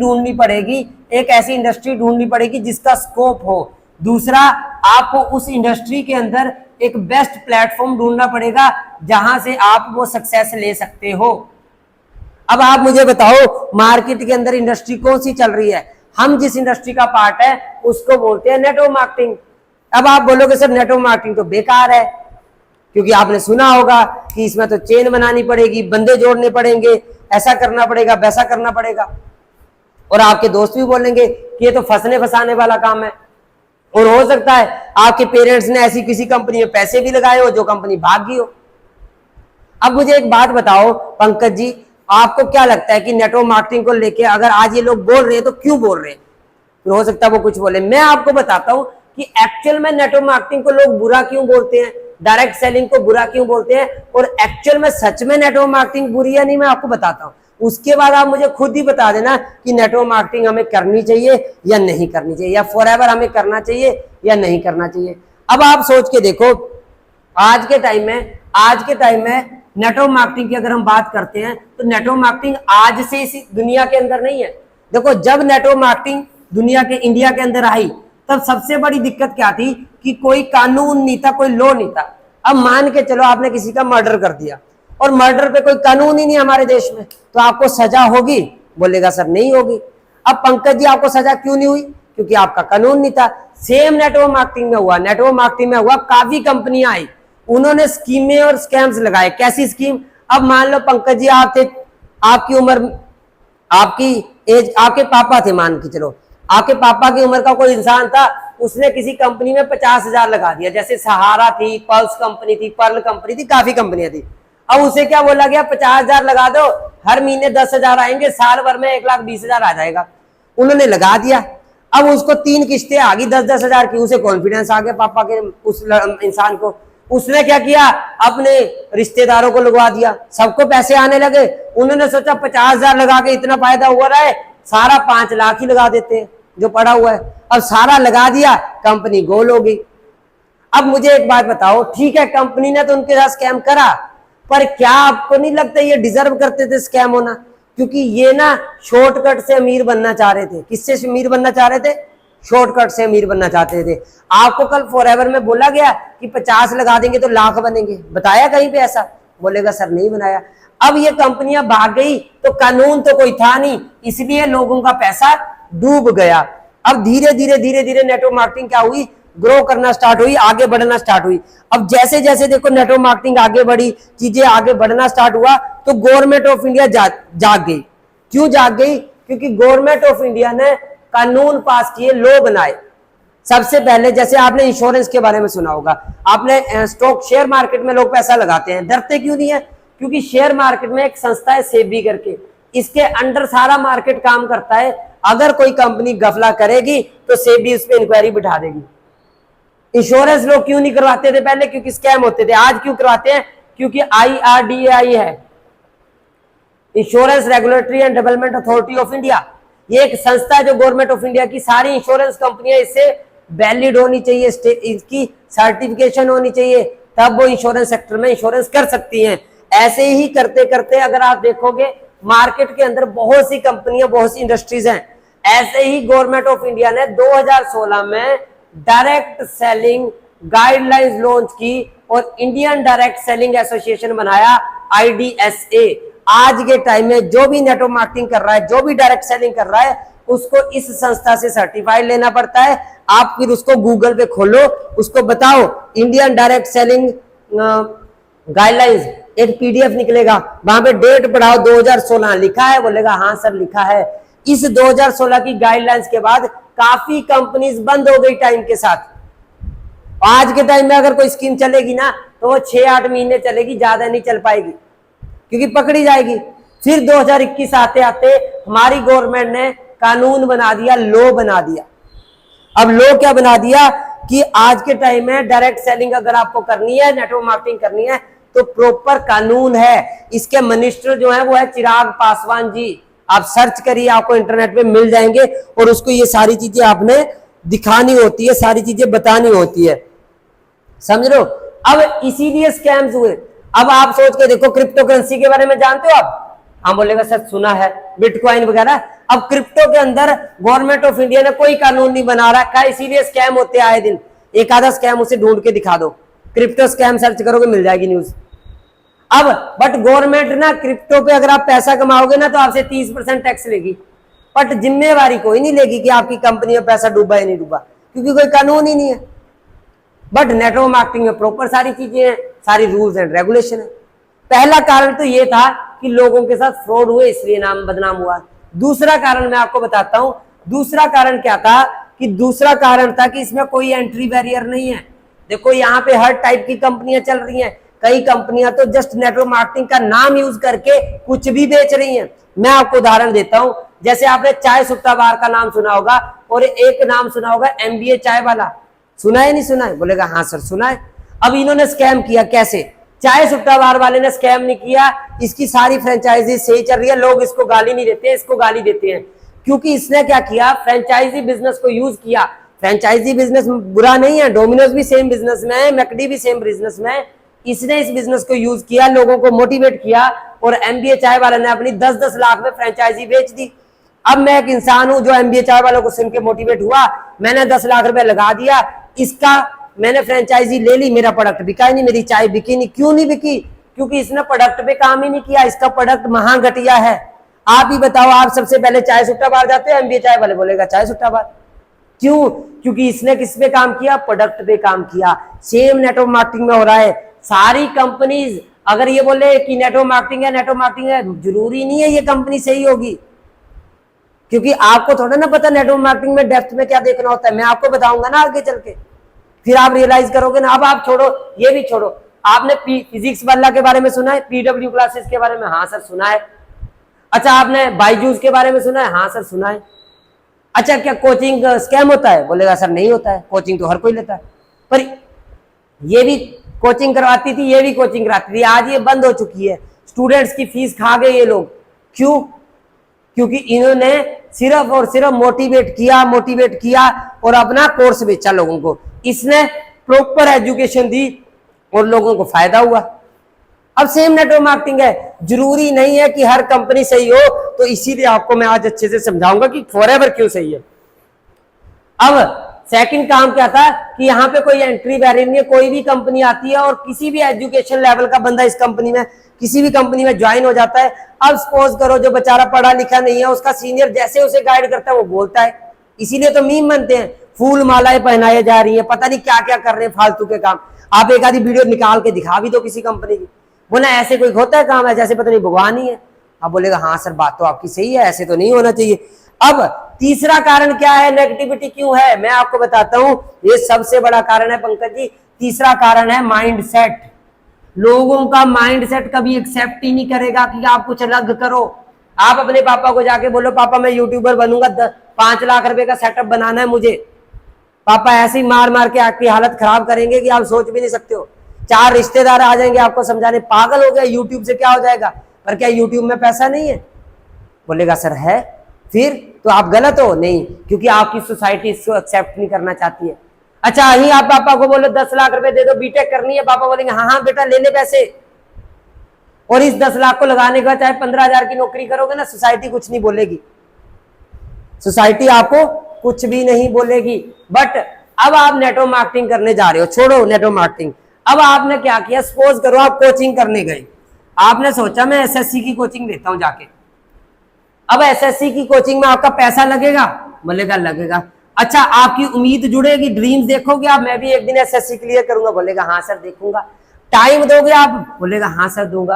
ढूंढनी पड़ेगी, जिसका स्कोप हो। दूसरा, आपको उस इंडस्ट्री के अंदर एक बेस्ट प्लेटफॉर्म ढूंढना पड़ेगा जहां से आप वो सक्सेस ले सकते हो। अब आप मुझे बताओ मार्केट के अंदर इंडस्ट्री कौन सी चल रही है? हम जिस इंडस्ट्री का पार्ट है उसको बोलते हैं नेटवर्क मार्केटिंग। अब आप बोलोगे सर नेटवर्क मार्केटिंग तो बेकार है, क्योंकि आपने सुना होगा कि इसमें तो चेन बनानी पड़ेगी, बंदे जोड़ने पड़ेंगे, ऐसा करना पड़ेगा, वैसा करना पड़ेगा। और आपके दोस्त भी बोलेंगे कि ये तो फंसने फंसाने वाला काम है। और हो सकता है आपके पेरेंट्स ने ऐसी किसी कंपनी में पैसे भी लगाए हो जो कंपनी भाग गई हो। अब मुझे एक बात बताओ पंकज जी, आपको क्या लगता है कि नेटवर्क मार्केटिंग को लेके अगर आज ये लोग बोल रहे हैं तो क्यों बोल रहे हैं? फिर हो सकता है वो कुछ बोले। मैं आपको बताता हूं कि एक्चुअल में नेटवर्क मार्केटिंग को लोग बुरा क्यों बोलते हैं, डायरेक्ट सेलिंग को बुरा क्यों बोलते हैं, और एक्चुअल में सच में नेटवर्क मार्केटिंग बुरी है नहीं, मैं आपको बताता हूं। उसके बाद आप मुझे खुद ही बता देना कि नेटवर्क मार्केटिंग हमें करनी चाहिए या नहीं करनी चाहिए, या फॉरएवर हमें करना चाहिए या नहीं करना चाहिए। अब आप सोच के देखो, आज के टाइम में नेटवर्क मार्केटिंग की अगर हम बात करते हैं तो नेटवर्क मार्केटिंग आज से इसी दुनिया के अंदर नहीं है। देखो जब नेटवर्क मार्केटिंग इंडिया के अंदर आई तब सबसे बड़ी दिक्कत क्या थी कि कोई कानून नहीं था, कोई लॉ नहीं था। अब मान के चलो आपने किसी का मर्डर कर दिया, और मर्डर पे कोई कानून ही नहीं हमारे देश में, तो आपको सजा होगी? बोलेगा सर नहीं होगी। अब पंकज जी आपको सजा क्यों नहीं हुई? क्योंकि आपका कानून नहीं था। सेम नेटवर्क मार्केटिंग में हुआ, नेटवर्क मार्केटिंग में हुआ, काफी कंपनियां आई, उन्होंने स्कीमें और स्कैम्स लगाए। कैसी स्कीम? अब मान लो पंकज जी आप थे, आपकी उम्र, आपकी एज, आपके पापा थे, मान के चलो आपके पापा की उम्र का कोई इंसान था, उसने किसी कंपनी में 50,000 लगा दिया, जैसे सहारा थी, पल्स कंपनी थी, पर्ल कंपनी थी, काफी कंपनियां थी। अब उसे क्या बोला गया, 50,000 लगा दो, हर महीने 10,000 आएंगे, साल भर में 1,20,000 आ जाएगा। उन्होंने लगा दिया। अब उसको 3 किस्तें आ गई 10-10 हजार की, उसे कॉन्फिडेंस आ गया पापा के, उस इंसान को। उसने क्या किया, अपने रिश्तेदारों को लगवा दिया, सबको पैसे आने लगे। उन्होंने सोचा 50,000 लगा के इतना फायदा हो रहा है, सारा 5 लाख ही लगा देते हैं जो पड़ा हुआ है। अब सारा लगा दिया, कंपनी गोल हो गई। अब मुझे एक बात बताओ, ठीक है कंपनी ने तो उनके साथ स्कैम करा, पर क्या आपको नहीं लगता ये डिजर्व करते थे स्कैम होना? क्योंकि ये ना शॉर्टकट से अमीर बनना चाह रहे थे। किससे अमीर बनना चाह रहे थे? शॉर्टकट से अमीर बनना चाहते थे। आपको कल फॉरएवर में बोला गया कि 50 लगा देंगे तो लाख बनेंगे, बताया कहीं पे ऐसा? बोलेगा सर नहीं बनाया। अब ये कंपनियां भाग गई तो कानून तो कोई था नहीं, इसलिए लोगों का पैसा डूब गया। अब धीरे धीरे धीरे धीरे नेटवर्क मार्केटिंग क्या हुई, ग्रो करना स्टार्ट हुई, आगे बढ़ना स्टार्ट हुई। अब जैसे जैसे देखो नेटवर्क मार्केटिंग आगे बढ़ी, चीजें आगे बढ़ना स्टार्ट हुआ, तो गवर्नमेंट ऑफ इंडिया जाग गई। क्यों जाग गई? क्योंकि गवर्नमेंट ऑफ इंडिया ने कानून पास किए, लॉ बनाए। सबसे पहले जैसे आपने इंश्योरेंस के बारे में सुना होगा, आपने स्टॉक शेयर मार्केट में लोग पैसा लगाते हैं, डरते क्यों नहीं है? क्योंकि शेयर मार्केट में एक संस्था है सेबी करके, इसके अंडर सारा मार्केट काम करता है। अगर कोई कंपनी गफला करेगी तो सेबी उस पर इंक्वायरी बिठा देगी। इंश्योरेंस लोग क्यों नहीं करवाते थे पहले? क्योंकि स्कैम होते थे। आज क्यों करवाते हैं? क्योंकि IRDAI है, insurance regulatory and development authority of India. ये एक संस्था है जो गवर्नमेंट ऑफ इंडिया की, सारी इंश्योरेंस कंपनियां इससे वैलिड होनी चाहिए, इसकी सर्टिफिकेशन होनी चाहिए, तब वो इंश्योरेंस सेक्टर में इंश्योरेंस कर सकती हैं। ऐसे ही करते करते अगर आप देखोगे मार्केट के अंदर बहुत सी कंपनियां, बहुत सी इंडस्ट्रीज हैं। ऐसे ही गवर्नमेंट ऑफ इंडिया ने 2016 में डायरेक्ट सेलिंग गाइडलाइंस लॉन्च की और इंडियन डायरेक्ट सेलिंग एसोसिएशन बनाया, IDSA। आज के टाइम में जो भी नेटवर्क मार्केटिंग कर रहा है, जो भी डायरेक्ट सेलिंग कर रहा है, उसको इस संस्था से सर्टिफाइड लेना पड़ता है। आप फिर उसको गूगल पे खोलो, उसको बताओ इंडियन डायरेक्ट सेलिंग गाइडलाइंस, एक PDF निकलेगा, वहां पे डेट पढ़ाओ 2016 लिखा है, बोलेगा हाँ सर लिखा है। इस 2016 की गाइडलाइंस के बाद काफी कंपनीज बंद हो गई टाइम के साथ। आज के टाइम में अगर कोई स्कीम चलेगी ना तो वो 6-8 महीने चलेगी, ज्यादा नहीं चल पाएगी क्योंकि पकड़ी जाएगी। फिर 2021 आते आते हमारी गवर्नमेंट ने कानून बना दिया, लॉ बना दिया। अब लॉ क्या बना दिया कि आज के टाइम में डायरेक्ट सेलिंग अगर आपको करनी है, नेटवर्क मार्केटिंग करनी है, तो प्रॉपर कानून है। इसके मिनिस्टर जो है वो है चिराग पासवान जी। आप सर्च करिए, आपको इंटरनेट पे मिल जाएंगे, और उसको ये सारी चीजें आपने दिखानी होती है, सारी चीजें बतानी होती है, समझ लो। अब इसीलिए स्कैम्स हुए। अब आप सोच के देखो, क्रिप्टो करेंसी के बारे में जानते हो आप? हाँ बोलेगा सर सुना है, बिटकॉइन वगैरह। अब क्रिप्टो के अंदर गवर्नमेंट ऑफ इंडिया ने कोई कानून नहीं बना रखा है, इसीलिए स्कैम होते आए दिन। एक आधा स्कैम उसे ढूंढ के दिखा दो, क्रिप्टो स्कैम सर्च करोगे मिल जाएगी न्यूज। अब बट गवर्नमेंट ना क्रिप्टो पे अगर आप पैसा कमाओगे ना तो आपसे 30% टैक्स लेगी, बट जिम्मेवारी कोई नहीं लेगी कि आपकी कंपनी में पैसा डूबा या नहीं डूबा, क्योंकि कोई कानून ही नहीं है। बट नेटवर्क मार्केटिंग में प्रॉपर सारी चीजें हैं, सारी रूल्स एंड रेगुलेशन है। पहला कारण तो ये था कि लोगों के साथ फ्रॉड हुए, इसलिए नाम बदनाम हुआ। दूसरा कारण मैं आपको बताता हूं। दूसरा कारण क्या था कि दूसरा कारण था कि इसमें कोई एंट्री बैरियर नहीं है। देखो यहाँ पे हर टाइप की कंपनियां चल रही हैं। कई कंपनियां तो जस्ट नेटवर्क मार्केटिंग का नाम यूज करके कुछ भी बेच रही हैं। मैं आपको उदाहरण देता हूं, जैसे आपने चाय सुट्टा बार का नाम सुना होगा और एक नाम सुना होगा MBA चाय वाला। सुना है नहीं सुना है? बोलेगा हाँ सर सुना है। अब इन्होंने स्कैम किया कैसे? चाय सुट्टा बार वाले ने स्कैम नहीं किया, इसकी सारी फ्रेंचाइजी सही चल रही है, लोग इसको गाली नहीं देते, इसको गाली देते हैं क्योंकि इसने क्या किया, फ्रेंचाइजी बिजनेस को यूज किया। फ्रेंचाइजी बिजनेस बुरा नहीं है, डोमिनोज भी सेम बिजनेस में है, मैकडी भी सेम बिजनेस में है। इसने इस बिजनेस को यूज किया, लोगों को मोटिवेट किया, और MBA चाय वाला ने अपनी 10-10 लाख में फ्रेंचाइजी बेच दी। अब मैं एक इंसान हूं जो MBA चाय वालों को सुन के मोटिवेट हुआ, मैंने 10 लाख रुपए लगा दिया, इसका मैंने फ्रेंचाइजी ले ली, मेरा प्रोडक्ट बिका ही नहीं, मेरी चाय बिकी नहीं। क्यों नहीं बिकी? क्योंकि इसने प्रोडक्ट पे काम ही नहीं किया, इसका प्रोडक्ट महा घटिया है। आप ही बताओ, आप सबसे पहले चाय सुट्टा बार जाते हो, एमबीए चाय वाले बोलेगा चाय सुट्टा बार। क्यों? क्योंकि इसने किस पे काम किया? प्रोडक्ट पे काम किया। सेम नेटवर्क मार्केटिंग में हो रहा है। सारी कंपनीज अगर ये बोले कि नेटवर्क मार्केटिंग है, नेटवर्क मार्केटिंग है, जरूरी नहीं है ये कंपनी सही होगी, क्योंकि आपको थोड़ा ना पता नेटवर्क मार्केटिंग में डेप्थ में क्या देखना होता है। मैं आपको बताऊंगा ना आगे चल के, फिर आप रियलाइज करोगे ना। अब आप छोड़ो, ये भी छोड़ो, आपने फिजिक्स वाला के बारे में सुना है? पीडब्ल्यू क्लासेस के बारे में? हाँ सर सुना है। अच्छा, आपने बायजूस के बारे में सुना है? हाँ सर सुना है। अच्छा, क्या कोचिंग स्कैम होता है? बोलेगा सर नहीं होता है, कोचिंग तो हर कोई लेता है। पर ये भी कोचिंग करवाती थी, ये भी कोचिंग कराती थी, आज ये बंद हो चुकी है। स्टूडेंट्स की फीस खा गए ये लोग। क्यों? क्योंकि इन्होंने सिर्फ और सिर्फ मोटिवेट किया और अपना कोर्स बेचा लोगों को। इसने प्रॉपर एजुकेशन दी और लोगों को फायदा हुआ। अब सेम नेटवर्क मार्केटिंग है, जरूरी नहीं है कि हर कंपनी सही हो। तो इसीलिए आपको मैं आज अच्छे से समझाऊंगा कि फॉरएवर क्यों सही है। अब सेकंड काम क्या था कि यहाँ पे कोई एंट्री बैरियर नहीं है, कोई भी कंपनी आती है और किसी भी एजुकेशन लेवल का बंदा इस कंपनी में, किसी भी कंपनी में ज्वाइन हो जाता है। अब सपोज करो जो बेचारा पढ़ा लिखा नहीं है, उसका सीनियर जैसे उसे गाइड करता है वो बोलता है। इसीलिए तो मीम बनते हैं, फूल मालाएं पहनाई जा रही है, पता नहीं क्या क्या कर रहे हैं फालतू के काम। आप एक आधी वीडियो निकाल के दिखा भी दो किसी कंपनी की, बोला ऐसे कोई होता है काम है जैसे पता नहीं भगवान ही है। आप बोलेगा हाँ सर बात तो आपकी सही है, ऐसे तो नहीं होना चाहिए। अब तीसरा कारण क्या है, नेगेटिविटी क्यों है, मैं आपको बताता हूं। ये सबसे बड़ा कारण है पंकज जी। तीसरा कारण है माइंडसेट। लोगों का माइंडसेट कभी एक्सेप्ट ही नहीं करेगा कि आप कुछ अलग करो। आप अपने पापा को जाके बोलो पापा मैं यूट्यूबर बनूंगा, 5 लाख रुपए का सेटअप बनाना है मुझे, पापा ऐसे ही मार मार के आपकी हालत खराब करेंगे कि आप सोच भी नहीं सकते हो। 4 रिश्तेदार आ जाएंगे आपको समझाने, पागल हो गया, यूट्यूब से क्या हो जाएगा। पर क्या यूट्यूब में पैसा नहीं है? बोलेगा सर है। फिर तो आप गलत हो। नहीं, क्योंकि आपकी सोसाइटी इसको एक्सेप्ट नहीं करना चाहती है। अच्छा, ही आप पापा को बोलो 10 लाख रुपए दे दो, बीटेक करनी है, पापा बोलेंगे हाँ हाँ बेटा ले ले पैसे। और इस 10 लाख को लगाने का चाहे 15,000 की नौकरी करोगे ना, सोसाइटी कुछ नहीं बोलेगी, सोसाइटी आपको कुछ भी नहीं बोलेगी। बट अब आप नेटवर्क मार्केटिंग करने जा रहे हो, छोड़ो नेटवर्क मार्केटिंग। अब आपने क्या किया, सपोज करो आप कोचिंग करने गए, आपने सोचा मैं एसएससी की कोचिंग लेता हूं जाके। अब एसएससी की कोचिंग में आपका पैसा लगेगा? बोलेगा लगेगा। अच्छा, आपकी उम्मीद जुड़ेगी, ड्रीम्स देखोगे आप, मैं भी एक दिन एसएससी क्लियर करूंगा? बोलेगा हाँ सर देखूंगा। टाइम दोगे आप? बोलेगा हाँ सर दूंगा।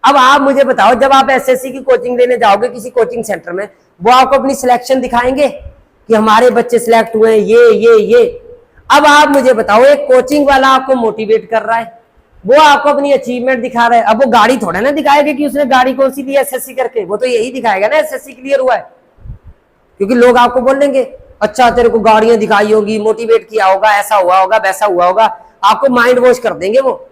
अब आप मुझे बताओ, जब आप एसएससी की कोचिंग लेने जाओगे किसी कोचिंग सेंटर में, वो आपको अपनी सिलेक्शन दिखाएंगे कि हमारे बच्चे सिलेक्ट हुए हैं ये। अब आप मुझे बताओ, एक कोचिंग वाला आपको मोटिवेट कर रहा है, वो आपको अपनी अचीवमेंट दिखा रहा है। अब वो गाड़ी थोड़ा ना दिखाएगा कि उसने गाड़ी कौन सी ली एसएससी करके, वो तो यही दिखाएगा ना एसएससी क्लियर हुआ है। क्योंकि लोग आपको बोल देंगे अच्छा तेरे को गाड़ियां दिखाई होगी, मोटिवेट किया होगा, ऐसा हुआ होगा वैसा हुआ होगा, आपको माइंड वॉश कर देंगे वो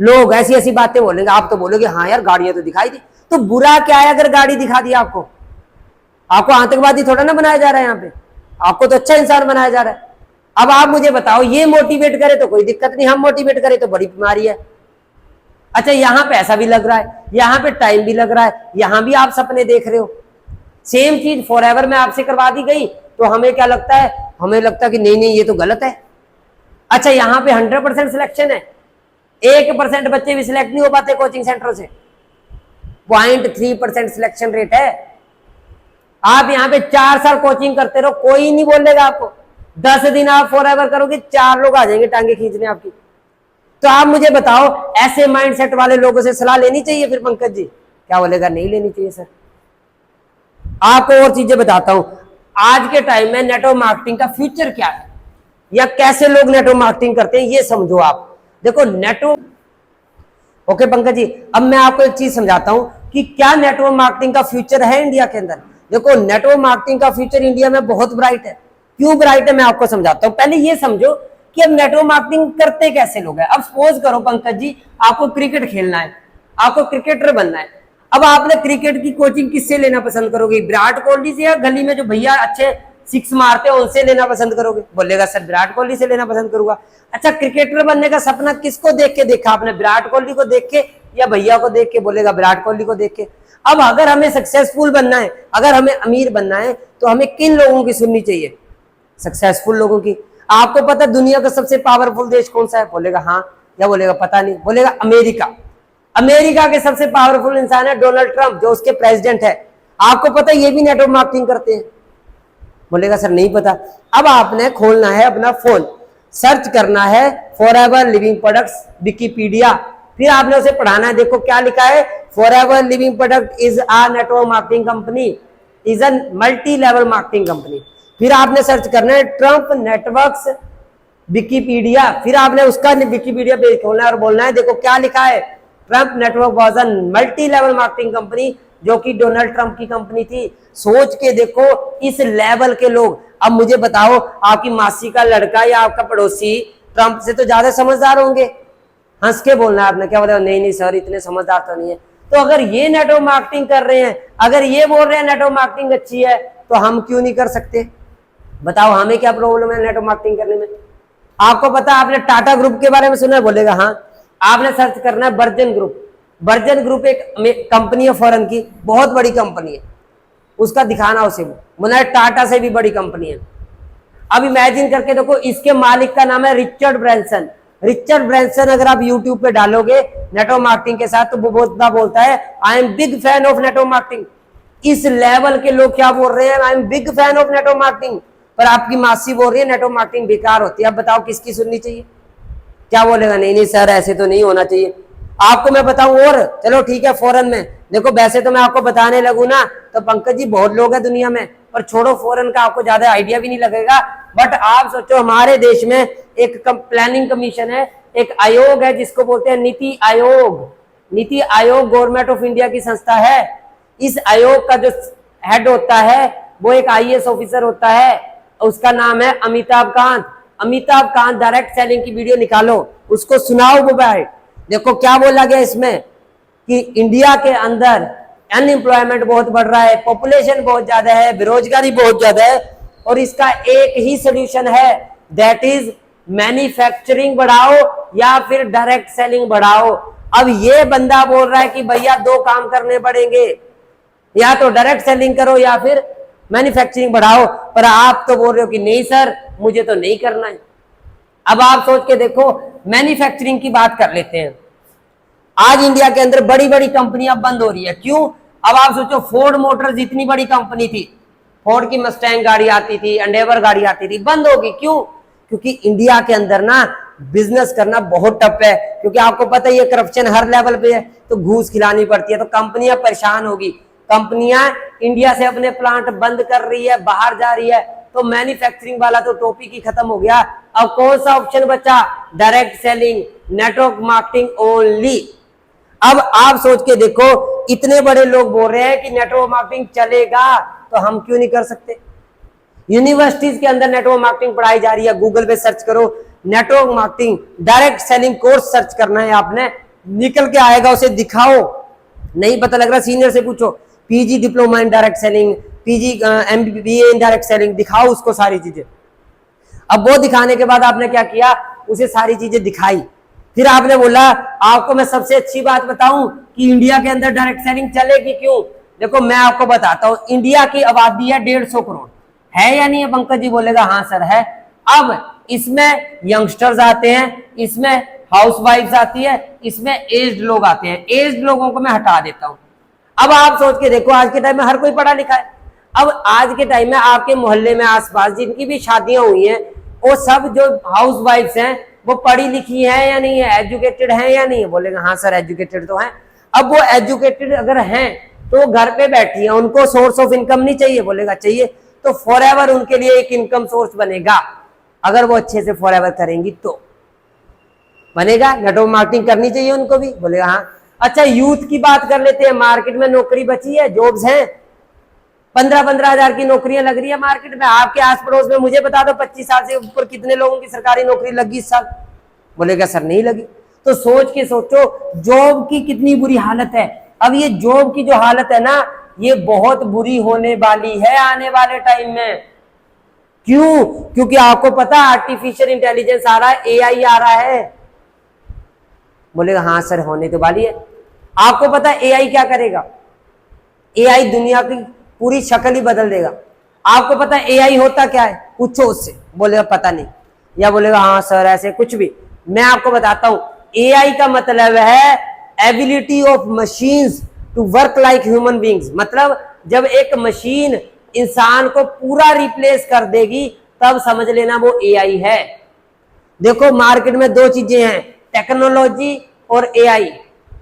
लोग, ऐसी ऐसी बातें बोलेंगे। आप तो बोलोगे हाँ यार गाड़ियां तो दिखाई दी। तो बुरा क्या है अगर गाड़ी दिखा दी आपको? आपको आतंकवादी थोड़ा ना बनाया जा रहा है यहाँ पे, आपको तो अच्छा इंसान बनाया जा रहा है। अब आप मुझे बताओ, ये मोटिवेट करे तो कोई दिक्कत नहीं, हम मोटिवेट करें तो बड़ी बीमारी है। अच्छा, यहां पैसा भी लग रहा है, यहां पे टाइम भी लग रहा है, यहां भी आप सपने देख रहे हो। सेम चीज फॉरएवर में आपसे करवा दी गई तो हमें क्या लगता है, हमें लगता है कि नहीं ये तो गलत है। अच्छा, यहां पे 100% सिलेक्शन है, 1% बच्चे भी सिलेक्ट नहीं हो पाते कोचिंग सेंटरों से, 0.3% सिलेक्शन रेट है। आप यहाँ पे 4 साल कोचिंग करते रहो, कोई नहीं बोलेगा आपको। 10 दिन आप फॉरएवर करोगे, 4 लोग आ जाएंगे टांगे खींचने आपकी। तो आप मुझे बताओ, ऐसे माइंडसेट वाले लोगों से सलाह लेनी चाहिए फिर पंकज जी? क्या बोलेगा नहीं लेनी चाहिए सर। आपको और चीजें बताता हूं, आज के टाइम में नेटवर्क मार्केटिंग का फ्यूचर क्या है या कैसे लोग नेटवर्क मार्केटिंग करते हैं, ये समझो आप। देखो नेटवर्क, ओके पंकज जी, अब मैं आपको एक चीज समझाता हूं कि क्या नेटवर्क मार्केटिंग का फ्यूचर है इंडिया के अंदर। देखो नेटवर्क मार्केटिंग का फ्यूचर इंडिया में बहुत ब्राइट है। क्यों ब्राइट है मैं आपको समझाता हूं। पहले ये समझो कि अब नेटवर्क मार्केटिंग करते कैसे लोग हैं। अब सपोज करो पंकज जी, आपको क्रिकेट खेलना है, आपको क्रिकेटर बनना है। अब आपने क्रिकेट की कोचिंग किससे लेना पसंद करोगे, विराट कोहली से या गली में जो भैया अच्छे 6 मारते हैं उनसे लेना पसंद करोगे? बोलेगा सर विराट कोहली से लेना पसंद करूंगा। अच्छा, क्रिकेटर बनने का सपना किसको देख के देखा आपने, विराट कोहली को देख के या भैया को देख के? बोलेगा विराट कोहली को देख के। अब अगर हमें सक्सेसफुल बनना है, अगर हमें अमीर बनना है, तो हमें किन लोगों की सुननी चाहिए? सक्सेसफुल लोगों की। आपको पता दुनिया का सबसे पावरफुल देश कौन सा है? बोलेगा हाँ या बोलेगा पता नहीं, बोलेगा अमेरिका। अमेरिका के सबसे पावरफुल इंसान है डोनाल्ड ट्रंप, जो उसके प्रेसिडेंट है। आपको पता है ये भी नेटवर्क मार्केटिंग करते हैं? बोलेगा सर नहीं पता। अब आपने खोलना है अपना फोन, सर्च करना है फॉरएवर लिविंग प्रोडक्ट्स विकिपीडिया, फिर आपने उसे पढ़ाना है। देखो क्या लिखा है, forever living product is a network marketing company, is a multi level marketing company. फिर आपने सर्च करना है ट्रंप नेटवर्क्स विकिपीडिया, फिर आपने उसका विकिपीडिया पेज खोलना है और बोलना है देखो क्या लिखा है, Trump network was a multi level marketing company, जो कि डोनाल्ड ट्रंप की कंपनी थी। सोच के देखो इस लेवल के लोग। अब मुझे बताओ, आपकी मासी का लड़का या आपका पड़ोसी ट्रंप से तो ज्यादा समझदार होंगे? हंस के बोलना है आपने, क्या बोला? नहीं नहीं सर इतने समझदार तो नहीं है। तो अगर ये नेटवर्क मार्केटिंग कर रहे हैं, अगर ये बोल रहे हैं नेटवर्क मार्केटिंग अच्छी है, तो हम क्यों नहीं कर सकते? बताओ हमें क्या प्रॉब्लम है नेटवर्क मार्केटिंग करने में? आपको पता, आपने टाटा ग्रुप के बारे में सुना है? बोलेगा हाँ। आपने सर्च करना है वर्जिन ग्रुप। वर्जिन ग्रुप एक कंपनी है फॉरेन की, बहुत बड़ी कंपनी है, उसका दिखाना उसे, बोला टाटा से भी बड़ी कंपनी है। अब इमेजिन करके देखो, इसके मालिक का नाम है रिचर्ड ब्रैंसन। रिचर्ड ब्रैंसन अगर आप यूट्यूब पे डालोगे नेटवर्क मार्केटिंग के साथ, तो वो बोलता है I am big fan of network marketing. इस लेवल के लोग क्या बोल रहे हैं, I am big fan of network marketing, पर आपकी मासी बोल रही है नेटवर्क मार्केटिंग बेकार होती है। अब बताओ किसकी सुननी चाहिए? क्या बोलेगा? नहीं नहीं सर ऐसे तो नहीं होना चाहिए। आपको मैं बताऊं, और चलो ठीक है फॉरेन में देखो, वैसे तो मैं आपको बताने लगूं ना तो पंकज जी बहुत लोग हैं दुनिया में, पर छोड़ो फॉरेन का, आपको ज्यादा आइडिया भी नहीं लगेगा। बट आप सोचो हमारे देश में एक प्लानिंग कमीशन है, एक आयोग है जिसको बोलते हैं NITI Aayog. NITI Aayog government of India की संस्था है। इस आयोग का जो हेड होता है वो एक IAS ऑफिसर होता है, उसका नाम है अमिताभ कांत। अमिताभ कांत डायरेक्ट सेलिंग की वीडियो निकालो, उसको सुनाओ मोबाइल। देखो क्या बोला गया इसमें कि इंडिया के अंदर अनएम्प्लॉयमेंट बहुत बढ़ रहा है, पॉपुलेशन बहुत ज्यादा है, बेरोजगारी बहुत ज्यादा है, और इसका एक ही सोल्यूशन है, दैट इज मैन्युफैक्चरिंग बढ़ाओ या फिर डायरेक्ट सेलिंग बढ़ाओ। अब ये बंदा बोल रहा है कि भैया दो काम करने पड़ेंगे, या तो डायरेक्ट सेलिंग करो या फिर मैन्युफैक्चरिंग बढ़ाओ, पर आप तो बोल रहे हो कि नहीं सर मुझे तो नहीं करना है। अब आप सोच के देखो, मैन्युफैक्चरिंग की बात कर लेते हैं। आज इंडिया के अंदर बड़ी बड़ी कंपनियां बंद हो रही है, क्यों? अब आप सोचो, फोर्ड मोटर्स इतनी बड़ी कंपनी थी, फोर्ड की मस्टैंग गाड़ी आती थी, एंडेवर गाड़ी आती थी, बंद होगी। क्यों? क्योंकि इंडिया के अंदर ना बिजनेस करना बहुत टफ है, क्योंकि आपको पता ही है करप्शन हर लेवल पे है, तो घूस खिलानी पड़ती है, तो कंपनियां परेशान होगी। कंपनियां इंडिया से अपने प्लांट बंद कर रही है, बाहर जा रही है, तो मैन्युफैक्चरिंग वाला तो टॉपिक ही खत्म हो गया। अब कौन सा ऑप्शन बचा? Direct selling, network marketing only. अब आप सोच के देखो, इतने बड़े लोग बोल रहे हैं कि नेटवर्क मार्केटिंग चलेगा, तो हम क्यों नहीं कर सकते? यूनिवर्सिटीज के अंदर नेटवर्क मार्केटिंग पढ़ाई जा रही है, गूगल पे सर्च करो network marketing direct selling course search करना है आपने, निकल के आएगा, उसे दिखाओ। नहीं पता लग रहा, सीनियर से पूछो, PG diploma in direct selling, PG MBA in direct selling, दिखाओ उसको सारी चीजें। अब वो दिखाने के बाद आपने क्या किया, उसे सारी चीजें दिखाई, फिर आपने बोला आपको मैं सबसे अच्छी बात बताऊं कि इंडिया के अंदर डायरेक्ट सेलिंग चलेगी क्यों। देखो मैं आपको बताता हूं, इंडिया की आबादी है 150 करोड़, है या नहीं है? पंकज जी बोलेगा हाँ सर है। अब इसमें यंगस्टर्स आते हैं, इसमें हाउसवाइफ्स आती है, इसमें एज्ड लोग आते हैं। एज्ड लोगों को मैं हटा देता हूं। अब आप सोच के देखो, आज के टाइम में हर कोई पढ़ा लिखा है। अब आज के टाइम में आपके मोहल्ले में आसपास जिनकी भी शादियां हुई हैं, वो सब जो हाउसवाइफ्स हैं वो पढ़ी लिखी हैं या नहीं है, एजुकेटेड हैं या नहीं है? बोलेगा हाँ सर एजुकेटेड तो हैं। अब वो एजुकेटेड अगर हैं तो घर पे बैठी हैं, उनको सोर्स ऑफ इनकम नहीं चाहिए? बोलेगा चाहिए। तो फॉरएवर उनके लिए एक इनकम सोर्स बनेगा, अगर वो अच्छे से फॉरएवर करेंगी तो बनेगा। नेटवर्क मार्केटिंग करनी चाहिए उनको भी? बोलेगा हाँ। अच्छा यूथ की बात कर लेते हैं, मार्केट में नौकरी बची है, जॉब्स हैं, 15-15 हजार की नौकरियां लग रही है मार्केट में। आपके आस पड़ोस में मुझे बता दो 25 साल से ऊपर कितने लोगों की सरकारी नौकरी लगी इस साल? बोलेगा सर नहीं लगी। तो सोच के सोचो जॉब की कितनी बुरी हालत है। अब ये जॉब की जो हालत है ना, ये बहुत बुरी होने वाली है आने वाले टाइम में। क्यों? क्योंकि आपको पता आर्टिफिशियल इंटेलिजेंस आ रहा है, AI आ रहा है। बोलेगा हाँ सर होने तो वाली है। आपको पता है AI क्या करेगा? AI दुनिया की पूरी शक्ल ही बदल देगा। आपको पता है AI होता क्या है? पूछो उससे, बोलेगा पता नहीं, या बोलेगा हाँ सर ऐसे कुछ भी। मैं आपको बताता हूं, एआई का मतलब है ability of machines to work like human beings. मतलब जब एक मशीन इंसान को पूरा रिप्लेस कर देगी तब समझ लेना वो एआई है। देखो मार्केट में दो चीजें हैं, टेक्नोलॉजी और एआई।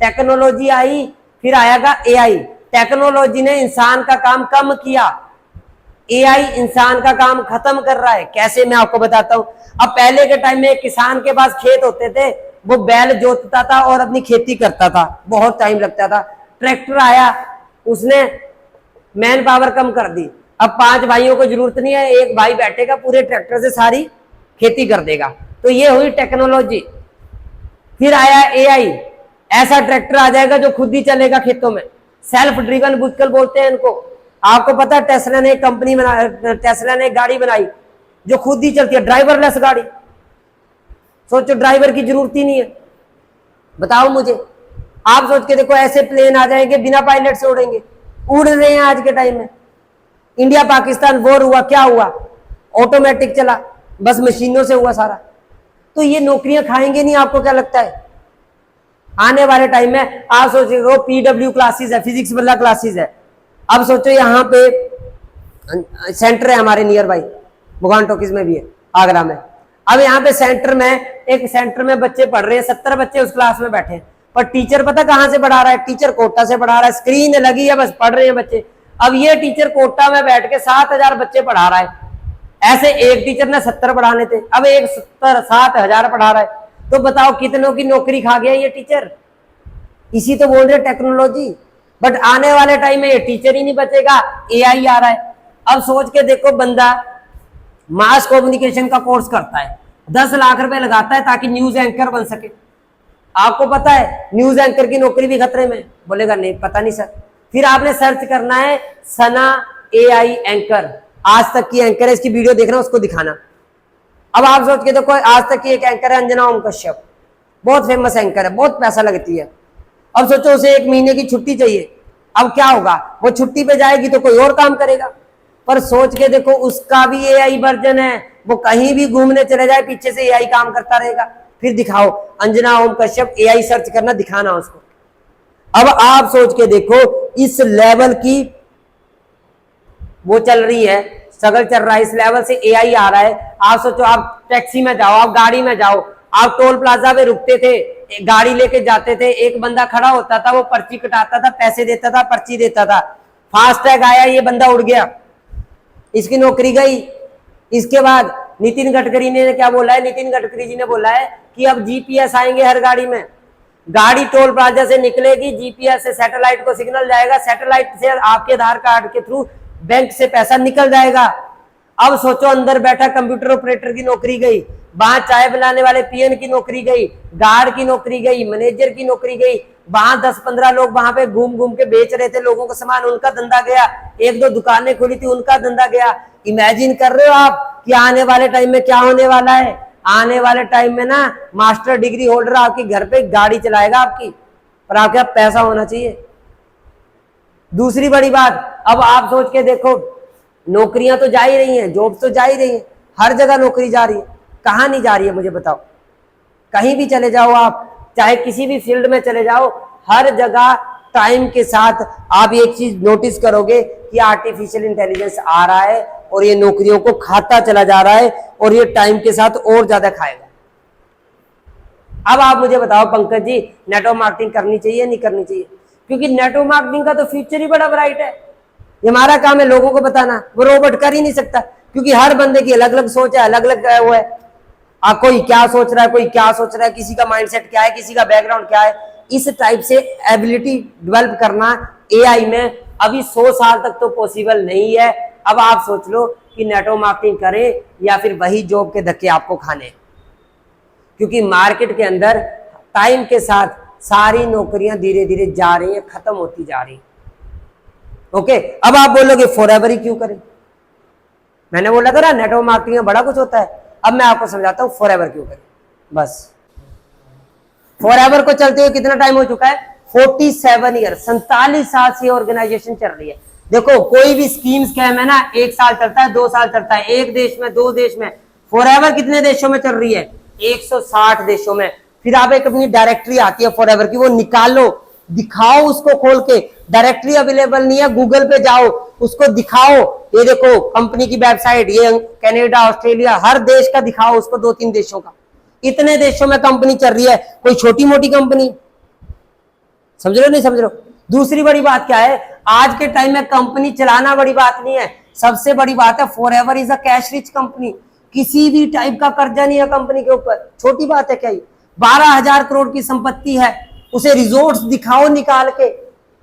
टेक्नोलॉजी आई फिर आएगा एआई। टेक्नोलॉजी ने इंसान का काम कम किया, एआई इंसान का काम खत्म कर रहा है। कैसे, मैं आपको बताता हूं। अब पहले के टाइम में किसान के पास खेत होते थे, वो बैल जोतता था और अपनी खेती करता था, बहुत टाइम लगता था। ट्रैक्टर आया, उसने मैन पावर कम कर दी। अब 5 भाइयों को जरूरत नहीं है, एक भाई बैठेगा पूरे ट्रैक्टर से सारी खेती कर देगा। तो ये हुई टेक्नोलॉजी। फिर आया एआई, ऐसा ट्रैक्टर आ जाएगा जो खुद ही चलेगा खेतों में, सेल्फ ड्रिवन व्हीकल बोलते हैं इनको। आपको पता है टेस्ला ने टेस्ला ने एक गाड़ी बनाई जो खुद ही चलती है, ड्राइवरलेस गाड़ी। सोचो ड्राइवर की जरूरत ही नहीं है। बताओ मुझे, आप सोच के देखो, ऐसे प्लेन आ जाएंगे बिना पायलट से उड़ेंगे, उड़ रहे हैं आज के टाइम में। इंडिया पाकिस्तान वॉर हुआ, क्या हुआ? ऑटोमेटिक चला, बस मशीनों से हुआ सारा। तो ये नौकरियां खाएंगे नहीं, आपको क्या लगता है? आने वाले टाइम में आप सोच रहे हो पीडब्ल्यू क्लासेस है, फिजिक्स वाला क्लासेस है। अब सोचो यहाँ पे सेंटर है हमारे नियर बाई, भगवान टॉकीज में भी है, आगरा में। अब यहाँ पे एक सेंटर में बच्चे पढ़ रहे हैं, 70 बच्चे उस क्लास में बैठे हैं, पर टीचर पता कहाँ से पढ़ा रहा है? टीचर कोटा से पढ़ा रहा है, स्क्रीन लगी है, बस पढ़ रहे हैं बच्चे। अब ये टीचर कोटा में बैठ के 7000 बच्चे पढ़ा रहा है। ऐसे एक टीचर ने 70 पढ़ाने थे, अब एक 7000 पढ़ा रहा है। तो बताओ कितनों की नौकरी खा गया ये टीचर? इसी तो बोल रहे टेक्नोलॉजी। बट आने वाले टाइम में ये टीचर ही नहीं बचेगा, एआई आ रहा है। अब सोच के देखो, बंदा मास कम्युनिकेशन का कोर्स करता है, 10 लाख रुपए लगाता है ताकि न्यूज एंकर बन सके। आपको पता है न्यूज एंकर की नौकरी भी खतरे में? बोलेगा नहीं पता नहीं सर। फिर आपने सर्च करना है सना एआई एंकर, आज तक की एंकर है, इसकी वीडियो देखना, उसको दिखाना। अब आप सोच के देखो, आज तक की एक एंकर है अंजना ओम कश्यप, बहुत फेमस एंकर है, बहुत पैसा लगती है। अब सोचो उसे 1 महीने की छुट्टी चाहिए, अब क्या होगा? वो छुट्टी पे जाएगी तो कोई और काम करेगा। पर सोच के देखो, उसका भी एआई वर्जन है, वो कहीं भी घूमने चले जाए पीछे से एआई काम करता रहेगा। फिर दिखाओ अंजना ओम कश्यप, एआई सर्च करना, दिखाना उसको। अब आप सोच के देखो, इस लेवल की वो चल रही है, स्ट्रगल चल रहा है, इस लेवल से एआई आ रहा है। आप सोचो, आप टैक्सी में जाओ, आप गाड़ी में जाओ, आप टोल प्लाजा पे रुकते थे, गाड़ी लेके जाते थे, एक बंदा खड़ा होता था, वो पर्ची कटाता था, पैसे देता था, पर्ची देता था। फास्टैग आया, ये बंदा उड़ गया, इसकी नौकरी गई। इसके बाद नितिन गडकरी ने क्या बोला है? नितिन गडकरी जी ने बोला है कि अब जीपीएस आएंगे हर गाड़ी में। गाड़ी टोल प्लाजा से निकलेगी, जीपीएस से सैटेलाइट को सिग्नल जाएगा, सैटेलाइट से आपके आधार कार्ड के थ्रू बैंक से पैसा निकल जाएगा। अब सोचो, अंदर बैठा कंप्यूटर ऑपरेटर की नौकरी गई, वहां चाय बनाने वाले पीएन की नौकरी गई, गार्ड की नौकरी गई, मैनेजर की नौकरी गई। वहां 10-15 लोग वहां पे घूम घूम के बेच रहे थे लोगों को सामान, उनका धंधा गया। 1-2 दुकानें खुली थी, उनका धंधा गया। इमेजिन कर रहे हो आप कि आने वाले टाइम में क्या होने वाला है? आने वाले टाइम में ना मास्टर डिग्री होल्डर आपके घर पे गाड़ी चलाएगा आपकी, पर आपके पास पैसा होना चाहिए। दूसरी बड़ी बात, अब आप सोच के देखो, नौकरियां तो जा ही रही हैं, जॉब्स तो जा ही रही हैं, हर जगह नौकरी जा रही है। कहां नहीं जा रही है मुझे बताओ? कहीं भी चले जाओ आप, चाहे किसी भी फील्ड में चले जाओ, हर जगह टाइम के साथ आप एक चीज नोटिस करोगे कि आर्टिफिशियल इंटेलिजेंस आ रहा है और ये नौकरियों को खाता चला जा रहा है, और ये टाइम के साथ और ज्यादा खाएगा। अब आप मुझे बताओ पंकज जी, नेटवर्क मार्केटिंग करनी चाहिए नहीं करनी चाहिए? क्योंकि नेटवर्क मार्केटिंग का तो फ्यूचर ही बड़ा ब्राइट है। ये हमारा काम है लोगों को बताना, वो रोबोट कर ही नहीं सकता, क्योंकि हर बंदे की अलग अलग सोच है, अलग अलग वो है। कोई क्या सोच रहा है, कोई क्या सोच रहा है, किसी का माइंडसेट क्या है, किसी का बैकग्राउंड क्या है। इस टाइप से एबिलिटी डेवलप करना एआई में अभी 100 साल तक तो पॉसिबल नहीं है। अब आप सोच लो कि नेटवर्क मार्केटिंग करें या फिर वही जॉब के धक्के आपको खाने, क्योंकि मार्केट के अंदर टाइम के साथ सारी नौकरियां धीरे धीरे जा रही हैं, खत्म होती जा रही। ओके, अब आप बोलोगे फॉरएवर ही क्यों करें? मैंने बोला था ना नेटवर्क मार्केटिंग में बड़ा कुछ होता है। अब मैं आपको समझाता हूं फॉरएवर क्यों करें। बस फॉरएवर को चलते हुए कितना टाइम हो चुका है? 47 ईयर, 47 साल से ऑर्गेनाइजेशन चल रही है। देखो कोई भी स्कीम स्कैम है ना, 1 साल चलता है, 2 साल चलता है, 1 देश में, 2 देश में। फॉरएवर कितने देशों में चल रही है? 160 देशों में। फिर आप एक अपनी डायरेक्टरी आती है फॉरएवर की, वो निकालो, दिखाओ उसको खोल के। डायरेक्टरी अवेलेबल नहीं है, गूगल पे जाओ, उसको दिखाओ, ये देखो कंपनी की वेबसाइट, ये कनाडा, ऑस्ट्रेलिया, हर देश का दिखाओ उसको, 2-3 देशों का। इतने देशों में कंपनी चल रही है, कोई छोटी मोटी कंपनी, समझ रहे हो नहीं समझ रहे हो। दूसरी बड़ी बात क्या है, आज के टाइम में कंपनी चलाना बड़ी बात नहीं है, सबसे बड़ी बात है forever is a cash rich company. किसी भी टाइप का कर्जा नहीं है कंपनी के ऊपर, छोटी बात है क्या ये। 12,000 करोड़ की संपत्ति है, उसे रिजोर्ट्स दिखाओ निकाल के,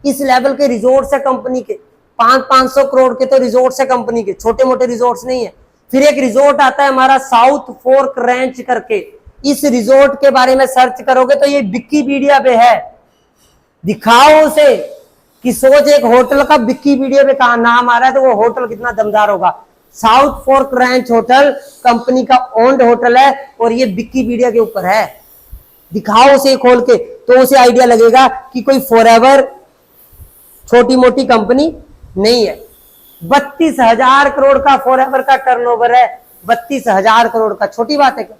इस लेवल के रिजोर्ट्स है कंपनी के, 500 करोड़ के तो रिजोर्ट्स है कंपनी के, छोटे मोटे रिजोर्ट्स नहीं है। फिर एक रिजोर्ट आता है हमारा साउथ फोर्क रैंच करके, इस रिजोर्ट के बारे में सर्च करोगे तो ये विकिपीडिया पे है, दिखाओ उसे कि सोच एक होटल का विकिपीडिया पे कहा नाम आ रहा है तो वो होटल कितना दमदार होगा। South fork ranch hotel company का ओन्ड होटल है और ये विकिपीडिया के ऊपर है, दिखाओ उसे खोल के, तो उसे आइडिया लगेगा कि कोई फॉरएवर छोटी मोटी कंपनी नहीं है। 32,000 करोड़ का फॉरएवर का टर्नओवर है, 32,000 करोड़ का, छोटी बात है क्या।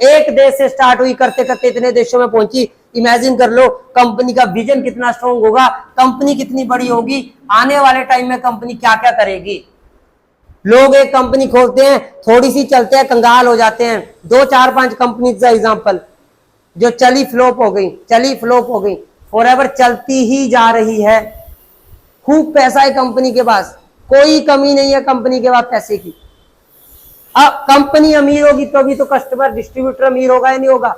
एक देश से स्टार्ट हुई, करते करते इतने देशों में पहुंची। इमेजिन कर लो कंपनी का विजन कितना स्ट्रॉन्ग होगा, कंपनी कितनी बड़ी होगी, आने वाले टाइम में कंपनी क्या क्या करेगी। लोग एक कंपनी खोलते हैं, थोड़ी सी चलते हैं, कंगाल हो जाते हैं। 2-4-5 कंपनी का एग्जांपल जो चली फ्लॉप हो गई, फॉरएवर चलती ही जा रही है। खूब पैसा है कंपनी के पास, कोई कमी नहीं है कंपनी के पास पैसे की। अब कंपनी अमीर होगी तो भी तो कस्टमर डिस्ट्रीब्यूटर अमीर होगा या नहीं होगा,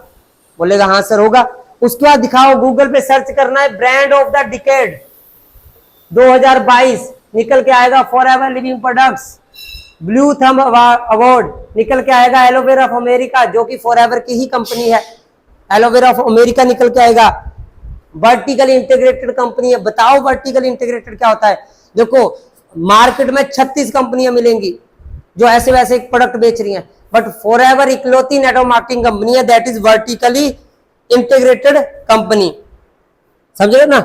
बोलेगा हाँ सर होगा। उसके बाद दिखाओ, गूगल पे सर्च करना है ब्रांड ऑफ द डिकेड 2022, निकल के आएगा forever living products. Blue thumb award निकल के आएगा एलोवेरा ऑफ अमेरिका, जो कि फॉरएवर की ही कंपनी है, एलोवेरा ऑफ अमेरिका निकल के आएगा। वर्टिकली इंटीग्रेटेड कंपनी है, बताओ वर्टिकली इंटीग्रेटेड क्या होता है। देखो मार्केट में 36 कंपनियां मिलेंगी जो ऐसे वैसे प्रोडक्ट बेच रही हैं, बट फॉरएवर इकलौती नेटवर्क मार्केटिंग कंपनी है that is vertically integrated company, समझ रहे ना।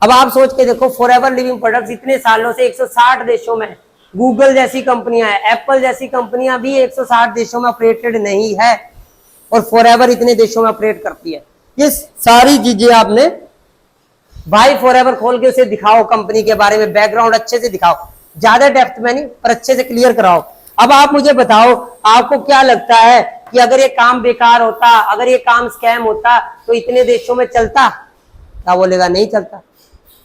अब आप सोच के देखो, फॉरएवर लिविंग प्रोडक्ट्स इतने सालों से 160 देशों में, गूगल जैसी कंपनियां हैं, एप्पल जैसी कंपनियां भी 160 देशों में ऑपरेटेड नहीं है, और फॉरएवर इतने देशों में ऑपरेट करती है। ये सारी चीजें आपने भाई फॉरएवर खोल के उसे दिखाओ, कंपनी के बारे में बैकग्राउंड अच्छे से दिखाओ, ज्यादा डेप्थ में नहीं पर अच्छे से क्लियर कराओ। अब आप मुझे बताओ, आपको क्या लगता है कि अगर ये काम बेकार होता, अगर ये काम स्कैम होता तो इतने देशों में चलता? क्या बोलेगा नहीं चलता।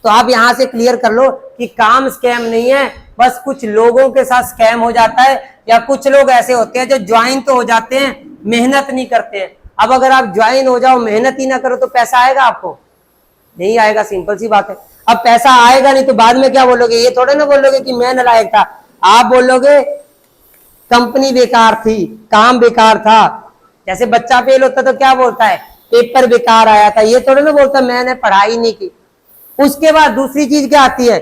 तो आप यहां से क्लियर कर लो कि काम स्कैम नहीं है, बस कुछ लोगों के साथ स्कैम हो जाता है, या कुछ लोग ऐसे होते हैं जो ज्वाइन तो हो जाते हैं, मेहनत नहीं करते हैं। अब अगर आप ज्वाइन हो जाओ, मेहनत ही ना करो तो पैसा आएगा आपको? नहीं आएगा, सिंपल सी बात है। अब पैसा आएगा नहीं तो बाद में क्या बोलोगे, ये थोड़े ना बोलोगे कि मैं नालायक था, आप बोलोगे कंपनी बेकार थी, काम बेकार था। जैसे बच्चा फेल होता तो क्या बोलता है, पेपर बेकार आया था, ये थोड़े ना बोलता मैंने पढ़ाई नहीं की। उसके बाद दूसरी चीज क्या आती है,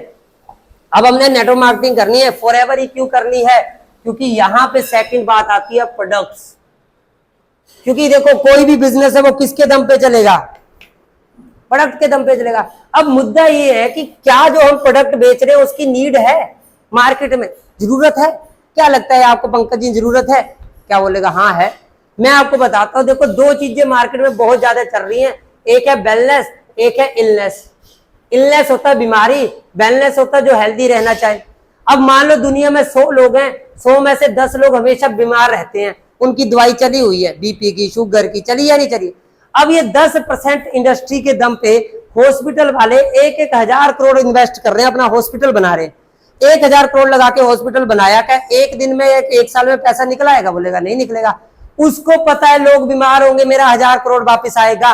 अब हमने नेटवर्क मार्केटिंग करनी है, फॉरएवर ही क्यों करनी है, क्योंकि यहां पे सेकंड बात आती है प्रोडक्ट्स। क्योंकि देखो कोई भी बिजनेस है वो किसके दम पे चलेगा, प्रोडक्ट के दम पे चलेगा। अब मुद्दा ये है कि क्या जो हम प्रोडक्ट बेच रहे हैं उसकी नीड है मार्केट में, जरूरत है। क्या लगता है आपको पंकज जी, जरूरत है? क्या बोलेगा हाँ है। मैं आपको बताता हूं, देखो दो चीजें मार्केट में बहुत ज्यादा चल रही हैं, एक है वेलनेस, एक है इलनेस। इलनेस होता है बीमारी, वेलनेस होता है जो हेल्दी रहना चाहिए। अब मान लो दुनिया में 100 लोग हैं, 100 में से 10 लोग हमेशा बीमार रहते हैं, उनकी दवाई चली हुई है, बीपी की, शुगर की, चली या नहीं चली। अब ये 10% इंडस्ट्री के दम पे हॉस्पिटल वाले 1,000 करोड़ इन्वेस्ट कर रहे हैं, अपना हॉस्पिटल बना रहे हैं। 1,000 करोड़ लगा के हॉस्पिटल बनाया, क्या एक दिन में, एक साल में पैसा निकल आएगा? बोलेगा नहीं निकलेगा। उसको पता है लोग बीमार होंगे, मेरा 1,000 करोड़ वापिस आएगा।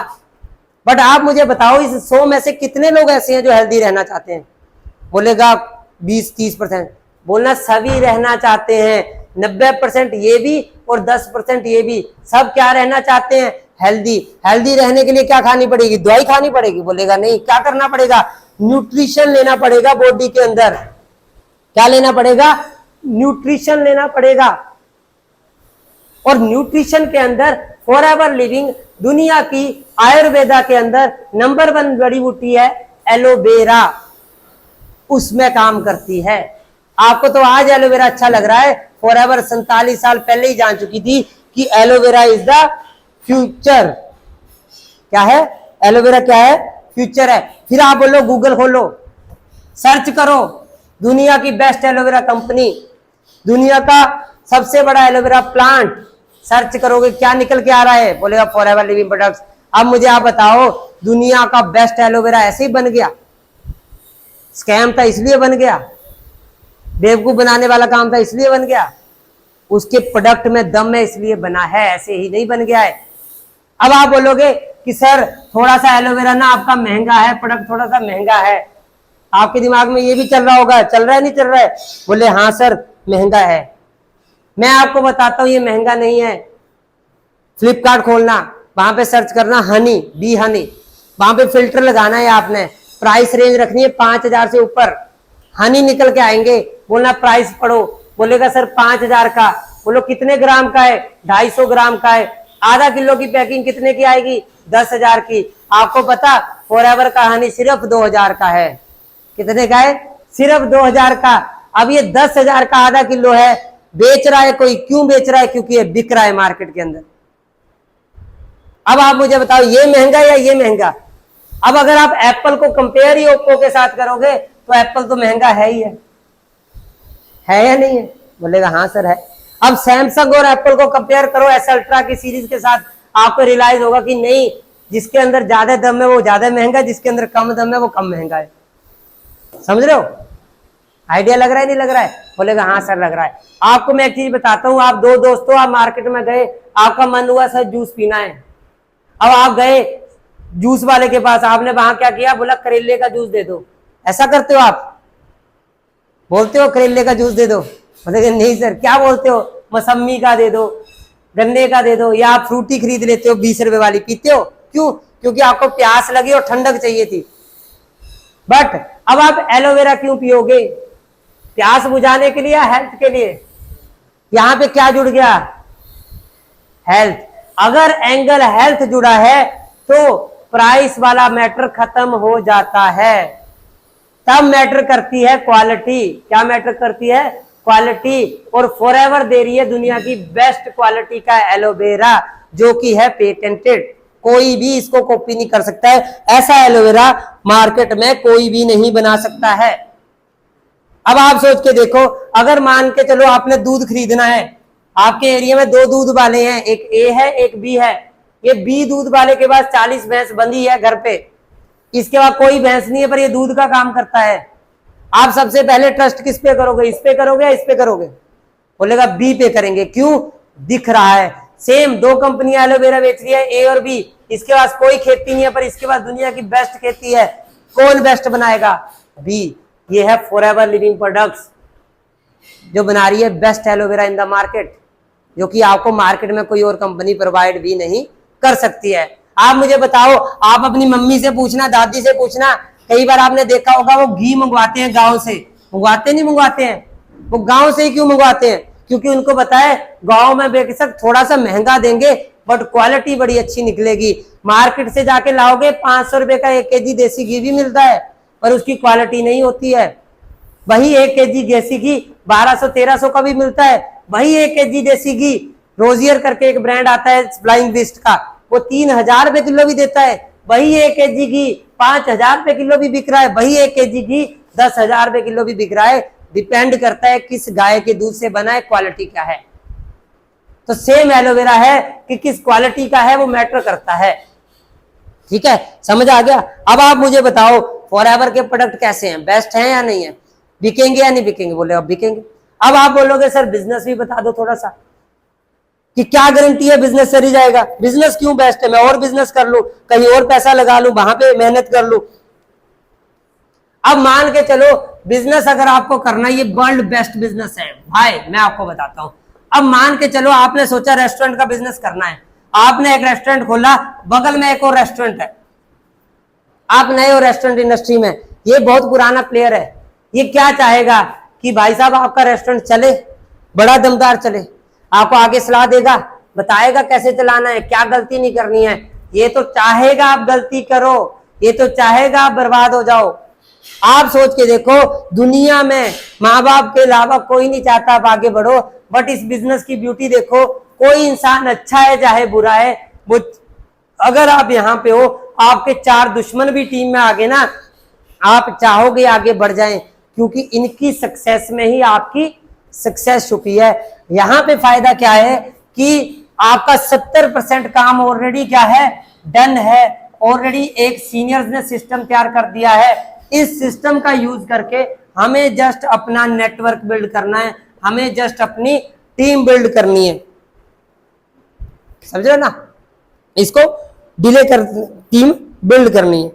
बट आप मुझे बताओ इस 100 में से कितने लोग ऐसे हैं जो हेल्दी रहना चाहते हैं? बोलेगा 20-30%। बोलना सभी रहना चाहते हैं, 90% ये भी और 10% ये भी, सब क्या रहना चाहते हैं, हेल्दी। हेल्दी रहने के लिए क्या खानी पड़ेगी, दवाई खानी पड़ेगी? बोलेगा नहीं। क्या करना पड़ेगा, न्यूट्रिशन लेना पड़ेगा बॉडी के अंदर। क्या लेना पड़ेगा, न्यूट्रिशन लेना पड़ेगा। और न्यूट्रिशन के अंदर फॉरएवर लिविंग दुनिया की आयुर्वेदा के अंदर नंबर 1 जड़ी बूटी है एलोवेरा, उसमें काम करती है। आपको तो आज एलोवेरा अच्छा लग रहा है, फॉरएवर 47 साल पहले ही जान चुकी थी कि एलोवेरा इज द फ्यूचर। क्या है? एलोवेरा क्या है? फ्यूचर है। फिर आप बोलो गूगल खोलो, सर्च करो दुनिया की बेस्ट एलोवेरा कंपनी, दुनिया का सबसे बड़ा एलोवेरा प्लांट, सर्च करोगे क्या निकल के आ रहा है? बोलेगा फॉरएवर लिविंग प्रोडक्ट्स। अब मुझे आप बताओ, दुनिया का बेस्ट एलोवेरा ऐसे ही बन गया? स्कैम था इसलिए बन गया? बेवकूफ बनाने वाला काम था इसलिए बन गया? उसके प्रोडक्ट में दम है इसलिए बना है, ऐसे ही नहीं बन गया है। अब आप बोलोगे कि सर थोड़ा सा एलोवेरा ना आपका महंगा है, प्रोडक्ट थोड़ा सा महंगा है। आपके दिमाग में ये भी चल रहा होगा, चल रहा है नहीं चल रहा है? बोले हाँ सर महंगा है। मैं आपको बताता हूं ये महंगा नहीं है। फ्लिपकार्ट खोलना, वहां पे सर्च करना हनी, बी हनी, वहां पे फिल्टर लगाना है आपने, प्राइस रेंज रखनी है 5000 से ऊपर, हनी निकल के आएंगे। बोलना प्राइस पढ़ो, बोलेगा सर 5000 का। बोलो कितने ग्राम का है? 250 ग्राम का है। आधा किलो की पैकिंग कितने की आएगी? 10,000 की। आपको पता फॉरएवर का हनी सिर्फ 2000 का है। कितने का है? सिर्फ 2000 का। अब ये 10,000 का आधा किलो है, बेच रहा है कोई, क्यों बेच रहा है? क्योंकि ये बिक रहा है मार्केट के अंदर। अब आप मुझे बताओ ये महंगा या ये महंगा? अब अगर आप एप्पल को कंपेयर ही ओप्पो के साथ करोगे तो एप्पल तो महंगा है ही है या नहीं है? बोलेगा हाँ सर है। अब सैमसंग और एप्पल को कंपेयर करो एस अल्ट्रा की सीरीज के साथ, आपको रियलाइज होगा कि नहीं, जिसके अंदर ज्यादा दम है वो ज्यादा महंगा है, जिसके अंदर कम दम है वो कम महंगा है। समझ रहे हो? आइडिया लग रहा है नहीं लग रहा है? बोलेगा हाँ सर लग रहा है। आपको मैं एक चीज बताता हूँ, आप दो दोस्तों आप मार्केट में गए, आपका मन हुआ सर जूस पीना है। अब आप गए जूस वाले के पास, आपने वहां क्या किया? बोला करेले का जूस दे दो। ऐसा करते हो आप? बोलते हो करेले का जूस दे दो? बोलेंगे नहीं सर। क्या बोलते हो? मौसम्मी का दे दो, गन्ने का दे दो, या आप फ्रूटी खरीद लेते हो 20 रुपए वाली, पीते हो? क्यों? क्योंकि आपको प्यास लगी और ठंडक चाहिए थी। बट अब आप एलोवेरा क्यों पियोगे? प्यास बुझाने के लिए या हेल्थ के लिए? यहां पे क्या जुड़ गया? हेल्थ। अगर एंगल हेल्थ जुड़ा है तो प्राइस वाला मैटर खत्म हो जाता है। तब मैटर करती है क्वालिटी। क्या मैटर करती है? क्वालिटी। और फॉरएवर दे रही है दुनिया की बेस्ट क्वालिटी का एलोवेरा, जो कि है पेटेंटेड। कोई भी इसको कॉपी नहीं कर सकता है। ऐसा एलोवेरा मार्केट में कोई भी नहीं बना सकता है। अब आप सोच के देखो, अगर मान के चलो आपने दूध खरीदना है, आपके एरिया में 2 दूध वाले हैं, एक ए है एक बी है। ये बी दूध वाले के पास 40 भैंस बंधी है घर पे, इसके बाद कोई भैंस नहीं है पर ये दूध का काम करता है। आप सबसे पहले ट्रस्ट किस पे करोगे? इस पे करोगे या इस पे करोगे? बोलेगा बी पे करेंगे। क्यों? दिख रहा है सेम, 2 कंपनियां एलोवेरा बेच रही है, ए और बी। इसके पास कोई खेती नहीं है पर इसके पास दुनिया की बेस्ट खेती है। कौन बेस्ट बनाएगा? बी। ये है फॉरएवर लिविंग प्रोडक्ट्स, जो बना रही है best aloe vera in the market, जो कि आपको मार्केट में कोई और कंपनी प्रोवाइड भी नहीं कर सकती है। आप मुझे बताओ, आप अपनी मम्मी से पूछना, दादी से पूछना, कई बार आपने देखा होगा वो घी मंगवाते हैं गांव से। मंगवाते नहीं मंगवाते हैं? वो गांव से ही क्यों मंगवाते हैं? क्योंकि उनको पता है गांव में बेशक थोड़ा सा महंगा देंगे बट क्वालिटी बड़ी अच्छी निकलेगी। मार्केट से जाके लाओगे 500 रुपए का 1 केजी देसी घी भी मिलता है पर उसकी क्वालिटी नहीं होती है। वही 1 केजी देसी घी 1200-1300 का भी मिलता है। वही 1 केजी देसी घी रोजियर करके एक ब्रांड आता है फ्लाइंग बिस्ट का, वो 3000 रुपए किलो भी देता है। वही 1 केजी घी 5000 रुपए किलो भी बिक रहा है। वही 1 केजी घी 10,000 रुपए किलो भी बिक रहा है। डिपेंड करता है किस गाय के दूध से बना है, क्वालिटी क्या है। तो सेम एलोवेरा है कि किस क्वालिटी का है वो मैटर करता है। ठीक है, समझ आ गया? अब आप मुझे बताओ फॉरएवर के प्रोडक्ट कैसे हैं? बेस्ट हैं या नहीं है? बिकेंगे या नहीं बिकेंगे? बोले अब बिकेंगे। अब आप बोलोगे सर बिजनेस भी बता दो थोड़ा सा, कि क्या गारंटी है बिजनेस सही जाएगा? बिजनेस क्यों बेस्ट है? मैं और बिजनेस कर लूं, कहीं और पैसा लगा लूं, वहां पे मेहनत कर लूं। अब मान के चलो बिजनेस अगर आपको करना, ये वर्ल्ड बेस्ट बिजनेस है भाई, मैं आपको बताता हूं। अब मान के चलो आपने सोचा रेस्टोरेंट का बिजनेस करना है, आपने एक रेस्टोरेंट खोला, बगल में एक और रेस्टोरेंट है, आप नए हो रेस्टोरेंट इंडस्ट्री में, ये बहुत पुराना प्लेयर है। ये क्या चाहेगा कि भाई साहब आपका रेस्टोरेंट चले, बड़ा दमदार चले, आपको आगे सलाह देगा, बताएगा कैसे चलाना है, क्या गलती नहीं करनी है। ये तो चाहेगा आप गलती करो, ये तो चाहेगा आप बर्बाद हो जाओ। आप सोच के देखो, दुनिया में माँ बाप के अलावा कोई नहीं चाहता आप आगे बढ़ो, बट इस बिजनेस की ब्यूटी देखो, कोई इंसान अच्छा है चाहे बुरा है, वो अगर आप यहाँ पे हो, आपके 4 दुश्मन भी टीम में आगे ना, आप चाहोगे आगे बढ़ जाएं, क्योंकि इनकी सक्सेस में ही आपकी सक्सेस छुपी है। यहाँ पे फायदा क्या है कि आपका 70% काम ऑलरेडी क्या है, डन है। ऑलरेडी एक सीनियर्स ने सिस्टम तैयार कर दिया है। इस सिस्टम का यूज करके हमें जस्ट अपना नेटवर्क बिल्ड करना है, हमें जस्ट अपनी टीम बिल्ड करनी है, समझ रहे ना, इसको डिले कर टीम बिल्ड करनी है।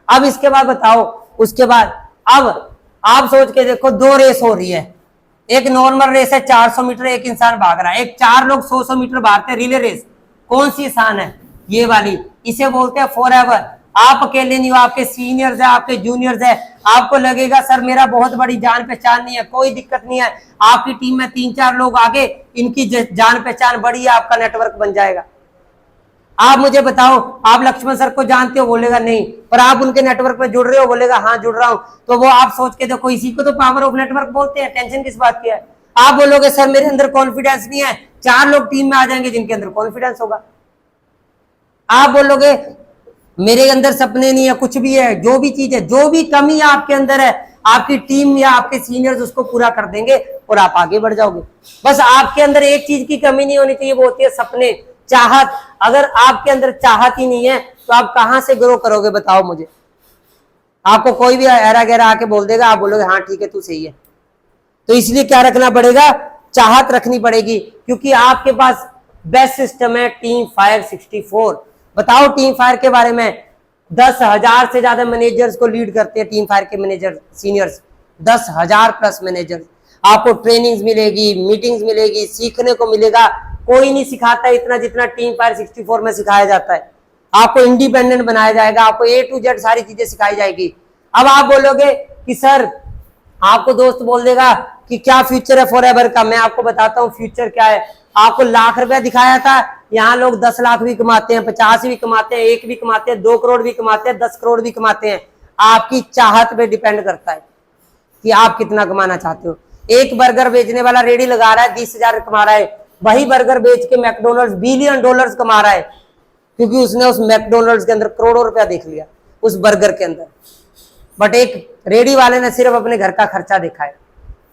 अब इसके बाद बताओ, उसके बाद अब आप सोच के देखो, 2 रेस हो रही है। एक नॉर्मल रेस है 400 मीटर, एक इंसान भाग रहा है, एक 4 लोग 100 मीटर भागते हैं रिले रेस। कौन सी आसान है? ये वाली। इसे बोलते हैं फॉरएवर। आप अकेले नहीं हो, आपके सीनियर्स है, आपके जूनियर्स है। आपको लगेगा सर मेरा बहुत बड़ी जान पहचान नहीं है, कोई दिक्कत नहीं है, आपकी टीम में 3-4 लोग आगे, इनकी जान पहचान बड़ी है, आपका नेटवर्क बन जाएगा। आप मुझे बताओ, आप लक्ष्मण सर को जानते हो? बोलेगा नहीं। पर आप उनके नेटवर्क में जुड़ रहे हो? बोलेगा हाँ जुड़ रहा हूं। तो वो आप सोच के देखो, इसी को तो पावर ऑफ नेटवर्क बोलते हैं। टेंशन किस बात की है? आप बोलोगे सर मेरे अंदर कॉन्फिडेंस नहीं है, 4 लोग टीम में आ जाएंगे जिनके अंदर कॉन्फिडेंस होगा। आप बोलोगे मेरे अंदर सपने नहीं है, कुछ भी है, जो भी चीज है, जो भी कमी आपके अंदर है, आपकी टीम या आपके सीनियर्स उसको पूरा कर देंगे और आप आगे बढ़ जाओगे। बस आपके अंदर एक चीज की कमी नहीं होनी चाहिए, वो होती है सपने, चाहत। अगर आपके अंदर चाहत ही नहीं है तो आप कहां से ग्रो करोगे? बताओ मुझे। आपको कोई भी ऐरा गैरा आके बोल देगा, आप बोलोगे हाँ ठीक है तू सही है। तो इसलिए क्या रखना पड़ेगा? चाहत रखनी पड़ेगी, क्योंकि आपके पास बेस्ट सिस्टम है टीम फायर 64। बताओ टीम फायर के बारे में। 10,000 से ज्यादा मैनेजर्स को लीड करते हैं टीम फायर के मैनेजर, सीनियर्स 10,000 प्लस मैनेजर्स। आपको ट्रेनिंग्स मिलेगी, मीटिंग्स मिलेगी, सीखने को मिलेगा। कोई नहीं सिखाता इतना जितना टीम फायर 64 में सिखाया जाता है। आपको इंडिपेंडेंट बनाया जाएगा, आपको A to Z सारी चीजें सिखाई जाएगी। अब आप बोलोगे कि सर, आपको दोस्त बोल देगा कि क्या फ्यूचर है फॉरएवर का। मैं आपको बताता हूँ फ्यूचर क्या है। आपको लाख रुपया दिखाया था, यहाँ लोग 10 लाख भी कमाते हैं, 50 भी कमाते हैं, 1 भी कमाते हैं, 2 करोड़ भी कमाते हैं, 10 करोड़ भी कमाते हैं। आपकी चाहत पे डिपेंड करता है कि आप कितना कमाना चाहते हो। एक बर्गर बेचने वाला रेडी लगा रहा है, 20,000 कमा रहा है। वही बर्गर बेच के मैकडोनल्ड्स $1 बिलियन कमा रहा है, क्योंकि उसने उस मैकडोनल्ड्स के अंदर करोड़ों रुपया देख लिया उस बर्गर के अंदर। बट एक रेडी वाले ने सिर्फ अपने घर का खर्चा देखा है।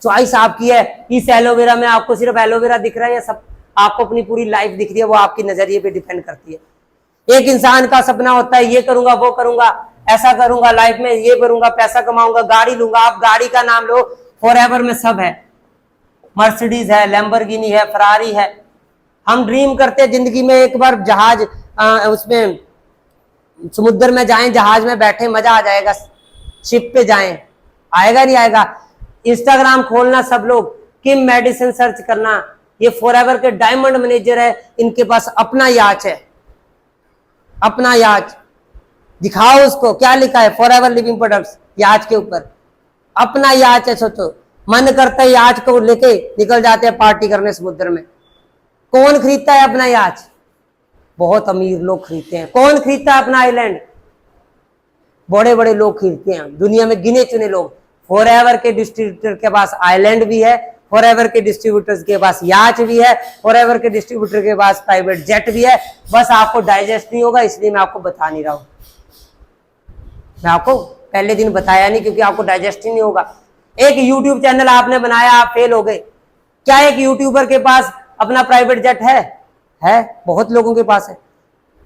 चॉइस आपकी है। इस एलोवेरा में आपको सिर्फ एलोवेरा दिख रहा है या सब आपको अपनी पूरी लाइफ दिख रही है, वो आपकी नजरिए पे डिपेंड करती है। एक इंसान का सपना होता है ये करूंगा, वो करूंगा, ऐसा करूंगा लाइफ में, ये करूंगा, पैसा कमाऊंगा, गाड़ी लूंगा। आप गाड़ी का नाम लो, फॉरएवर में सब है। मर्सिडीज है, लैम्बोर्गिनी है, फरारी है। हम ड्रीम करते हैं जिंदगी में एक बार जहाज, उसमें समुद्र में जाएं, जहाज में बैठे, मजा आ जाएगा। शिप पे जाएं, आएगा नहीं आएगा? इंस्टाग्राम खोलना सब लोग, किम मेडिसिन सर्च करना, ये फॉरएवर के डायमंड मैनेजर है, इनके पास अपना याच है, अपना याच। दिखाओ उसको क्या लिखा है, फॉरएवर लिविंग प्रोडक्ट्स, याच के ऊपर अपना याच है। सोचो, मन करता है याच को लेके निकल जाते हैं पार्टी करने समुद्र में। कौन खरीदता है अपना याच? बहुत अमीर लोग खरीदते हैं। कौन खरीदता है अपना आइलैंड? बड़े बड़े लोग खरीदते हैं, दुनिया में गिने चुने लोग। फॉरएवर के डिस्ट्रीब्यूटर के पास आइलैंड भी है, फॉरएवर के डिस्ट्रीब्यूटर्स के पास याच भी है, फॉरएवर के डिस्ट्रीब्यूटर के पास प्राइवेट जेट भी है। बस आपको डाइजेस्ट नहीं होगा, इसलिए मैं आपको बता नहीं रहा हूं। मैं आपको पहले दिन बताया नहीं क्योंकि आपको डाइजेस्ट ही नहीं होगा। एक यूट्यूब चैनल आपने बनाया, आप फेल हो गए। क्या एक यूट्यूबर के पास अपना प्राइवेट जेट है? बहुत लोगों के पास है,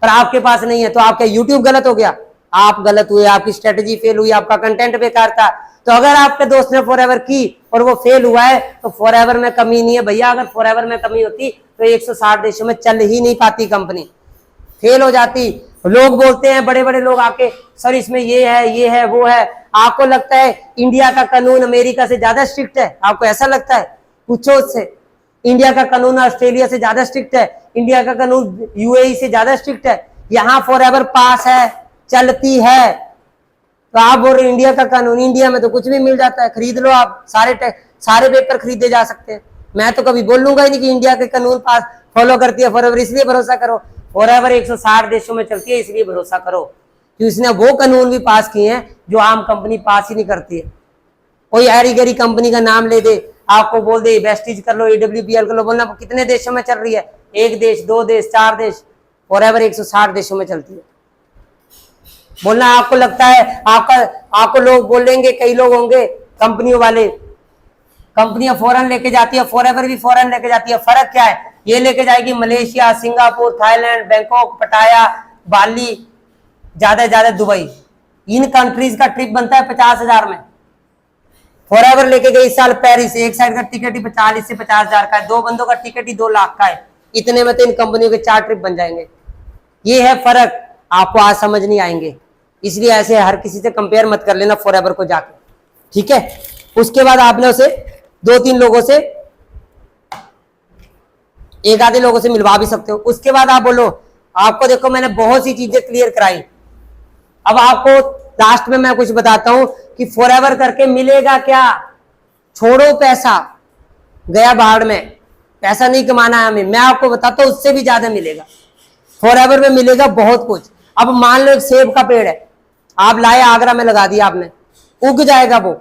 पर आपके पास नहीं है। तो आपका यूट्यूब गलत हो गया, आप गलत हुए, आपकी स्ट्रेटजी फेल हुई, आपका कंटेंट बेकार था। तो अगर आपके दोस्त ने फॉरएवर की और वो फेल हुआ है तो फॉरएवर में कमी नहीं है भैया। अगर फॉरएवर में कमी होती तो 160 देशों में चल ही नहीं पाती कंपनी, फेल हो जाती। लोग बोलते हैं, बड़े बड़े लोग आके, सर इसमें ये है वो है। आपको लगता है इंडिया का कानून अमेरिका से ज्यादा स्ट्रिक्ट है? आपको ऐसा लगता है? पूछो उससे। इंडिया का कानून ऑस्ट्रेलिया से ज्यादा स्ट्रिक्ट है, इंडिया का कानून यूएई से ज्यादा स्ट्रिक्ट है। यहाँ फॉरएवर पास है, चलती है। तो आप बोल रहे इंडिया का कानून, इंडिया में तो कुछ भी मिल जाता है, खरीद लो आप, सारे पेपर खरीदे जा सकते हैं। मैं तो कभी बोलूंगा ही नहीं कि इंडिया के कानून पास फॉलो करती है फॉरएवर, इसलिए भरोसा करो। फॉरएवर 160 देशों में चलती है, इसलिए भरोसा करो कि उसने वो कानून भी पास किए हैं जो आम कंपनी पास ही नहीं करती है। कोई ऐरी गैरी कंपनी का नाम ले दे, आपको बोल दे वेस्टीज कर लो, AWPL कर लो, बोलना कितने देशों में चल रही है? 1 देश, 2 देश, 4 देश। फॉरएवर 160 देशों में चलती है। बोलना आपको लगता है आपको लोग बोलेंगे, कई लोग होंगे कंपनियों वाले, कंपनियां फॉरेन लेके जाती है, फॉरएवर भी फॉरेन लेके जाती है। फर्क क्या है? ये लेके जाएगी मलेशिया, सिंगापुर, थाईलैंड, बैंकॉक, पटाया, बाली, ज्यादा से ज्यादा दुबई। इन कंट्रीज का ट्रिप बनता है 50,000 में। फॉरएवर लेके गई इस साल पेरिस, एक साइड का टिकट ही 40 से 50,000 का है, 2 बंदों का टिकट ही 2 लाख का है। इतने में तो इन कंपनियों के 4 ट्रिप बन जाएंगे। ये है फर्क, आपको आज समझ नहीं आएंगे, इसलिए ऐसे हर किसी से कंपेयर मत कर लेना फॉरएवर को जाके, ठीक है। उसके बाद आपने उसे 2-3 लोगों से, एक आधे लोगों से मिलवा भी सकते हो। उसके बाद आप बोलो आपको देखो मैंने बहुत सी चीजें क्लियर कराई, अब आपको लास्ट में मैं कुछ बताता हूं कि फॉरएवर करके मिलेगा क्या। छोड़ो पैसा, गया बाहर में, पैसा नहीं कमाना है हमें, मैं आपको बताता हूं उससे भी ज्यादा मिलेगा। फॉरएवर में मिलेगा बहुत कुछ। अब मान लो एक सेब का पेड़ है, आप लाए आगरा में लगा दिया आपने, उग जाएगा वो,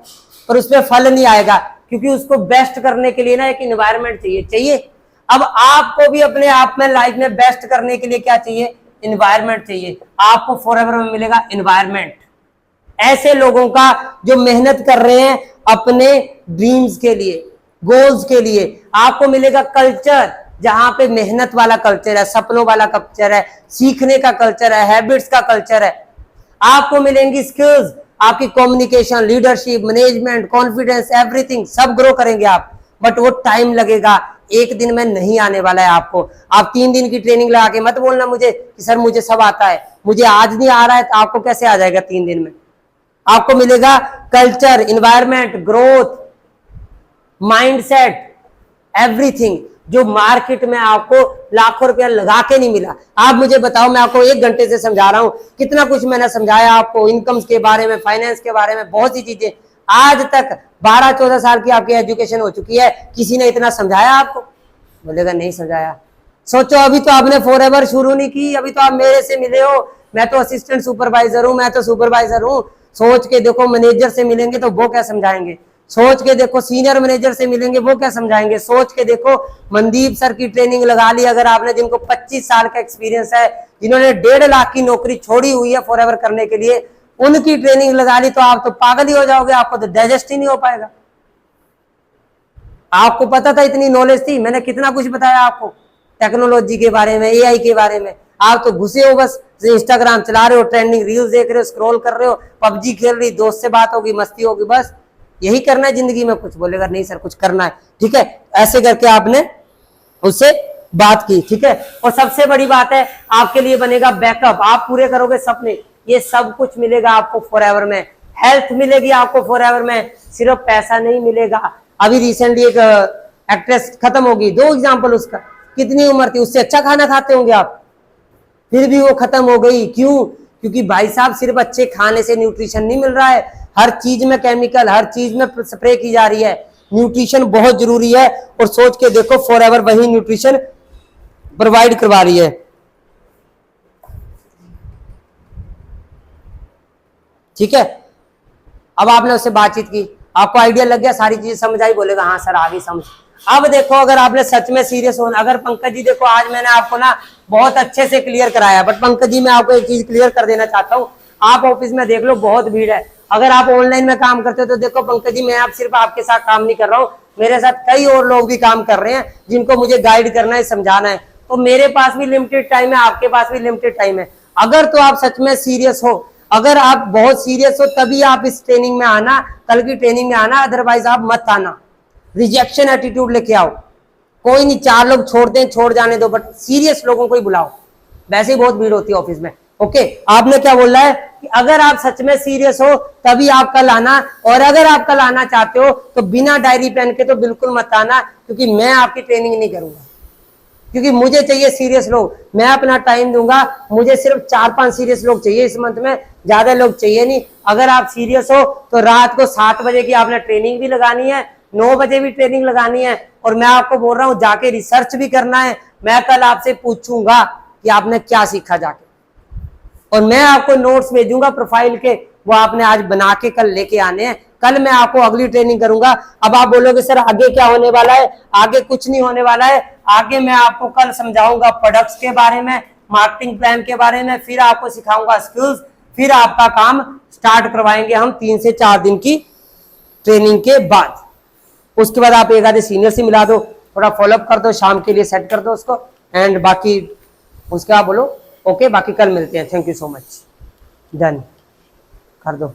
पर उसमें फल नहीं आएगा, क्योंकि उसको बेस्ट करने के लिए ना एक एनवायरनमेंट चाहिए। अब आपको भी अपने आप में लाइफ में बेस्ट करने के लिए क्या चाहिए? एनवायरनमेंट चाहिए। आपको फॉरएवर में मिलेगा एनवायरनमेंट, ऐसे लोगों का जो मेहनत कर रहे हैं अपने ड्रीम्स के लिए, गोल्स के लिए। आपको मिलेगा कल्चर, जहां पे मेहनत वाला कल्चर है, सपनों वाला कल्चर है, सीखने का कल्चर है, हैबिट्स का कल्चर है। आपको मिलेंगी स्किल्स, आपकी communication, leadership, management, confidence, everything सब ग्रो करेंगे आप, बट वो टाइम लगेगा, एक दिन में नहीं आने वाला है आपको। आप 3 दिन की ट्रेनिंग लगा के मत बोलना मुझे कि सर मुझे सब आता है, मुझे आज नहीं आ रहा है, तो आपको कैसे आ जाएगा 3 दिन में? आपको मिलेगा culture, environment, growth, mindset, everything, जो मार्केट में आपको लाखों रुपया लगा के नहीं मिला। आप मुझे बताओ, मैं आपको 1 घंटे से समझा रहा हूं, कितना कुछ मैंने समझाया आपको, इनकम्स के बारे में, फाइनेंस के बारे में, बहुत सी चीजें। आज तक 12-14 साल की आपकी एजुकेशन हो चुकी है, किसी ने इतना समझाया आपको? बोलेगा नहीं समझाया। सोचो अभी तो आपने फॉरएवर शुरू नहीं की, अभी तो आप मेरे से मिले हो, मैं तो असिस्टेंट सुपरवाइजर हूं, मैं तो सुपरवाइजर हूं। सोच के देखो मैनेजर से मिलेंगे तो वो क्या समझाएंगे, सोच के देखो सीनियर मैनेजर से मिलेंगे वो क्या समझाएंगे, सोच के देखो मनदीप सर की ट्रेनिंग लगा ली अगर आपने, जिनको 25 साल का एक्सपीरियंस है, जिन्होंने 1.5 लाख की नौकरी छोड़ी हुई है फॉरएवर करने के लिए, उनकी ट्रेनिंग लगा ली, तो आप तो पागल ही हो जाओगे, आपको तो डाइजेस्ट ही नहीं हो पाएगा। आपको पता था, इतनी नॉलेज थी, मैंने कितना कुछ बताया आपको टेक्नोलॉजी के बारे में, एआई के बारे में। आप तो घुसे हो बस, इंस्टाग्राम चला रहे हो, ट्रेंडिंग रील्स देख रहे हो, स्क्रॉल कर रहे हो, पबजी खेल रही, दोस्त से बात होगी, मस्ती होगी, बस यही करना है जिंदगी में। कुछ बोलेगा नहीं सर कुछ करना है, ठीक है, ऐसे करके आपने उससे बात की, ठीक है। और सबसे बड़ी बात है, आपके लिए बनेगा बैकअप, आप पूरे करोगे सपने, ये सब कुछ मिलेगा आपको फॉरएवर में। हेल्थ मिलेगी आपको फॉरएवर में, सिर्फ पैसा नहीं मिलेगा। अभी रिसेंटली एक एक्ट्रेस खत्म होगी, 2 एग्जाम्पल उसका, कितनी उम्र थी, उससे अच्छा खाना खाते होंगे आप, फिर भी वो खत्म हो गई। क्यों? क्योंकि भाई साहब सिर्फ अच्छे खाने से न्यूट्रिशन नहीं मिल रहा है, हर चीज में केमिकल, हर चीज में स्प्रे की जा रही है। न्यूट्रिशन बहुत जरूरी है, और सोच के देखो फॉरएवर वही न्यूट्रिशन प्रोवाइड करवा रही है, ठीक है। अब आपने उससे बातचीत की, आपको आइडिया लग गया, सारी चीजें समझ आई, बोलेगा हाँ सर आगे समझ। अब देखो अगर आपने सच में सीरियस होना, अगर पंकज जी देखो आज मैंने आपको ना बहुत अच्छे से क्लियर कराया, बट पंकज जी मैं आपको एक चीज क्लियर कर देना चाहता हूँ, आप ऑफिस में देख लो बहुत भीड़ है, अगर आप ऑनलाइन में काम करते हो तो देखो पंकज जी मैं आप सिर्फ आपके साथ काम नहीं कर रहा हूँ, मेरे साथ कई और लोग भी काम कर रहे हैं जिनको मुझे गाइड करना है, समझाना है। तो मेरे पास भी लिमिटेड टाइम है, आपके पास भी लिमिटेड टाइम है। अगर तो आप सच में सीरियस हो, अगर आप बहुत सीरियस हो, तभी आप इस ट्रेनिंग में आना, कल की ट्रेनिंग में आना, अदरवाइज आप मत आना। रिजेक्शन एटीट्यूड लेके आओ, कोई नहीं, 4 लोग छोड़ते हैं छोड़ जाने दो, बट सीरियस लोगों को ही बुलाओ, वैसे ही बहुत भीड़ होती है ऑफिस में। ओके, आपने क्या बोला है कि अगर आप सच में सीरियस हो तभी आप कल आना, और अगर आप कल आना चाहते हो तो बिना डायरी पेन के तो बिल्कुल मत आना, क्योंकि मैं आपकी ट्रेनिंग नहीं करूंगा, क्योंकि मुझे चाहिए सीरियस लोग। मैं अपना टाइम दूंगा, मुझे सिर्फ 4-5 सीरियस लोग चाहिए इस मंथ में, ज्यादा लोग चाहिए नहीं। अगर आप सीरियस हो तो रात को 7 बजे की आपने ट्रेनिंग भी लगानी है, 9 बजे भी ट्रेनिंग लगानी है, और मैं आपको बोल रहा हूं जाके रिसर्च भी करना है। मैं कल आपसे पूछूंगा कि आपने क्या सीखा जाके, और मैं आपको नोट्स भेजूंगा प्रोफाइल के, वो आपने आज बना के कल लेके आने हैं। कल मैं आपको अगली ट्रेनिंग करूंगा। अब आप बोलोगे सर आगे क्या होने वाला है? आगे कुछ नहीं होने वाला है, आगे मैं आपको कल समझाऊंगा प्रोडक्ट्स के बारे में, मार्केटिंग प्लान के बारे में, फिर आपको सिखाऊंगा स्किल्स, फिर आपका काम स्टार्ट करवाएंगे हम 3 से 4 दिन की ट्रेनिंग के बाद। उसके बाद आप एक आधे सीनियर से मिला दो, थोड़ा फॉलोअप कर दो, शाम के लिए सेट कर दो उसको, एंड बाकी उसके आप बोलो ओके, बाकी कल मिलते हैं। Thank you so much, done कर दो।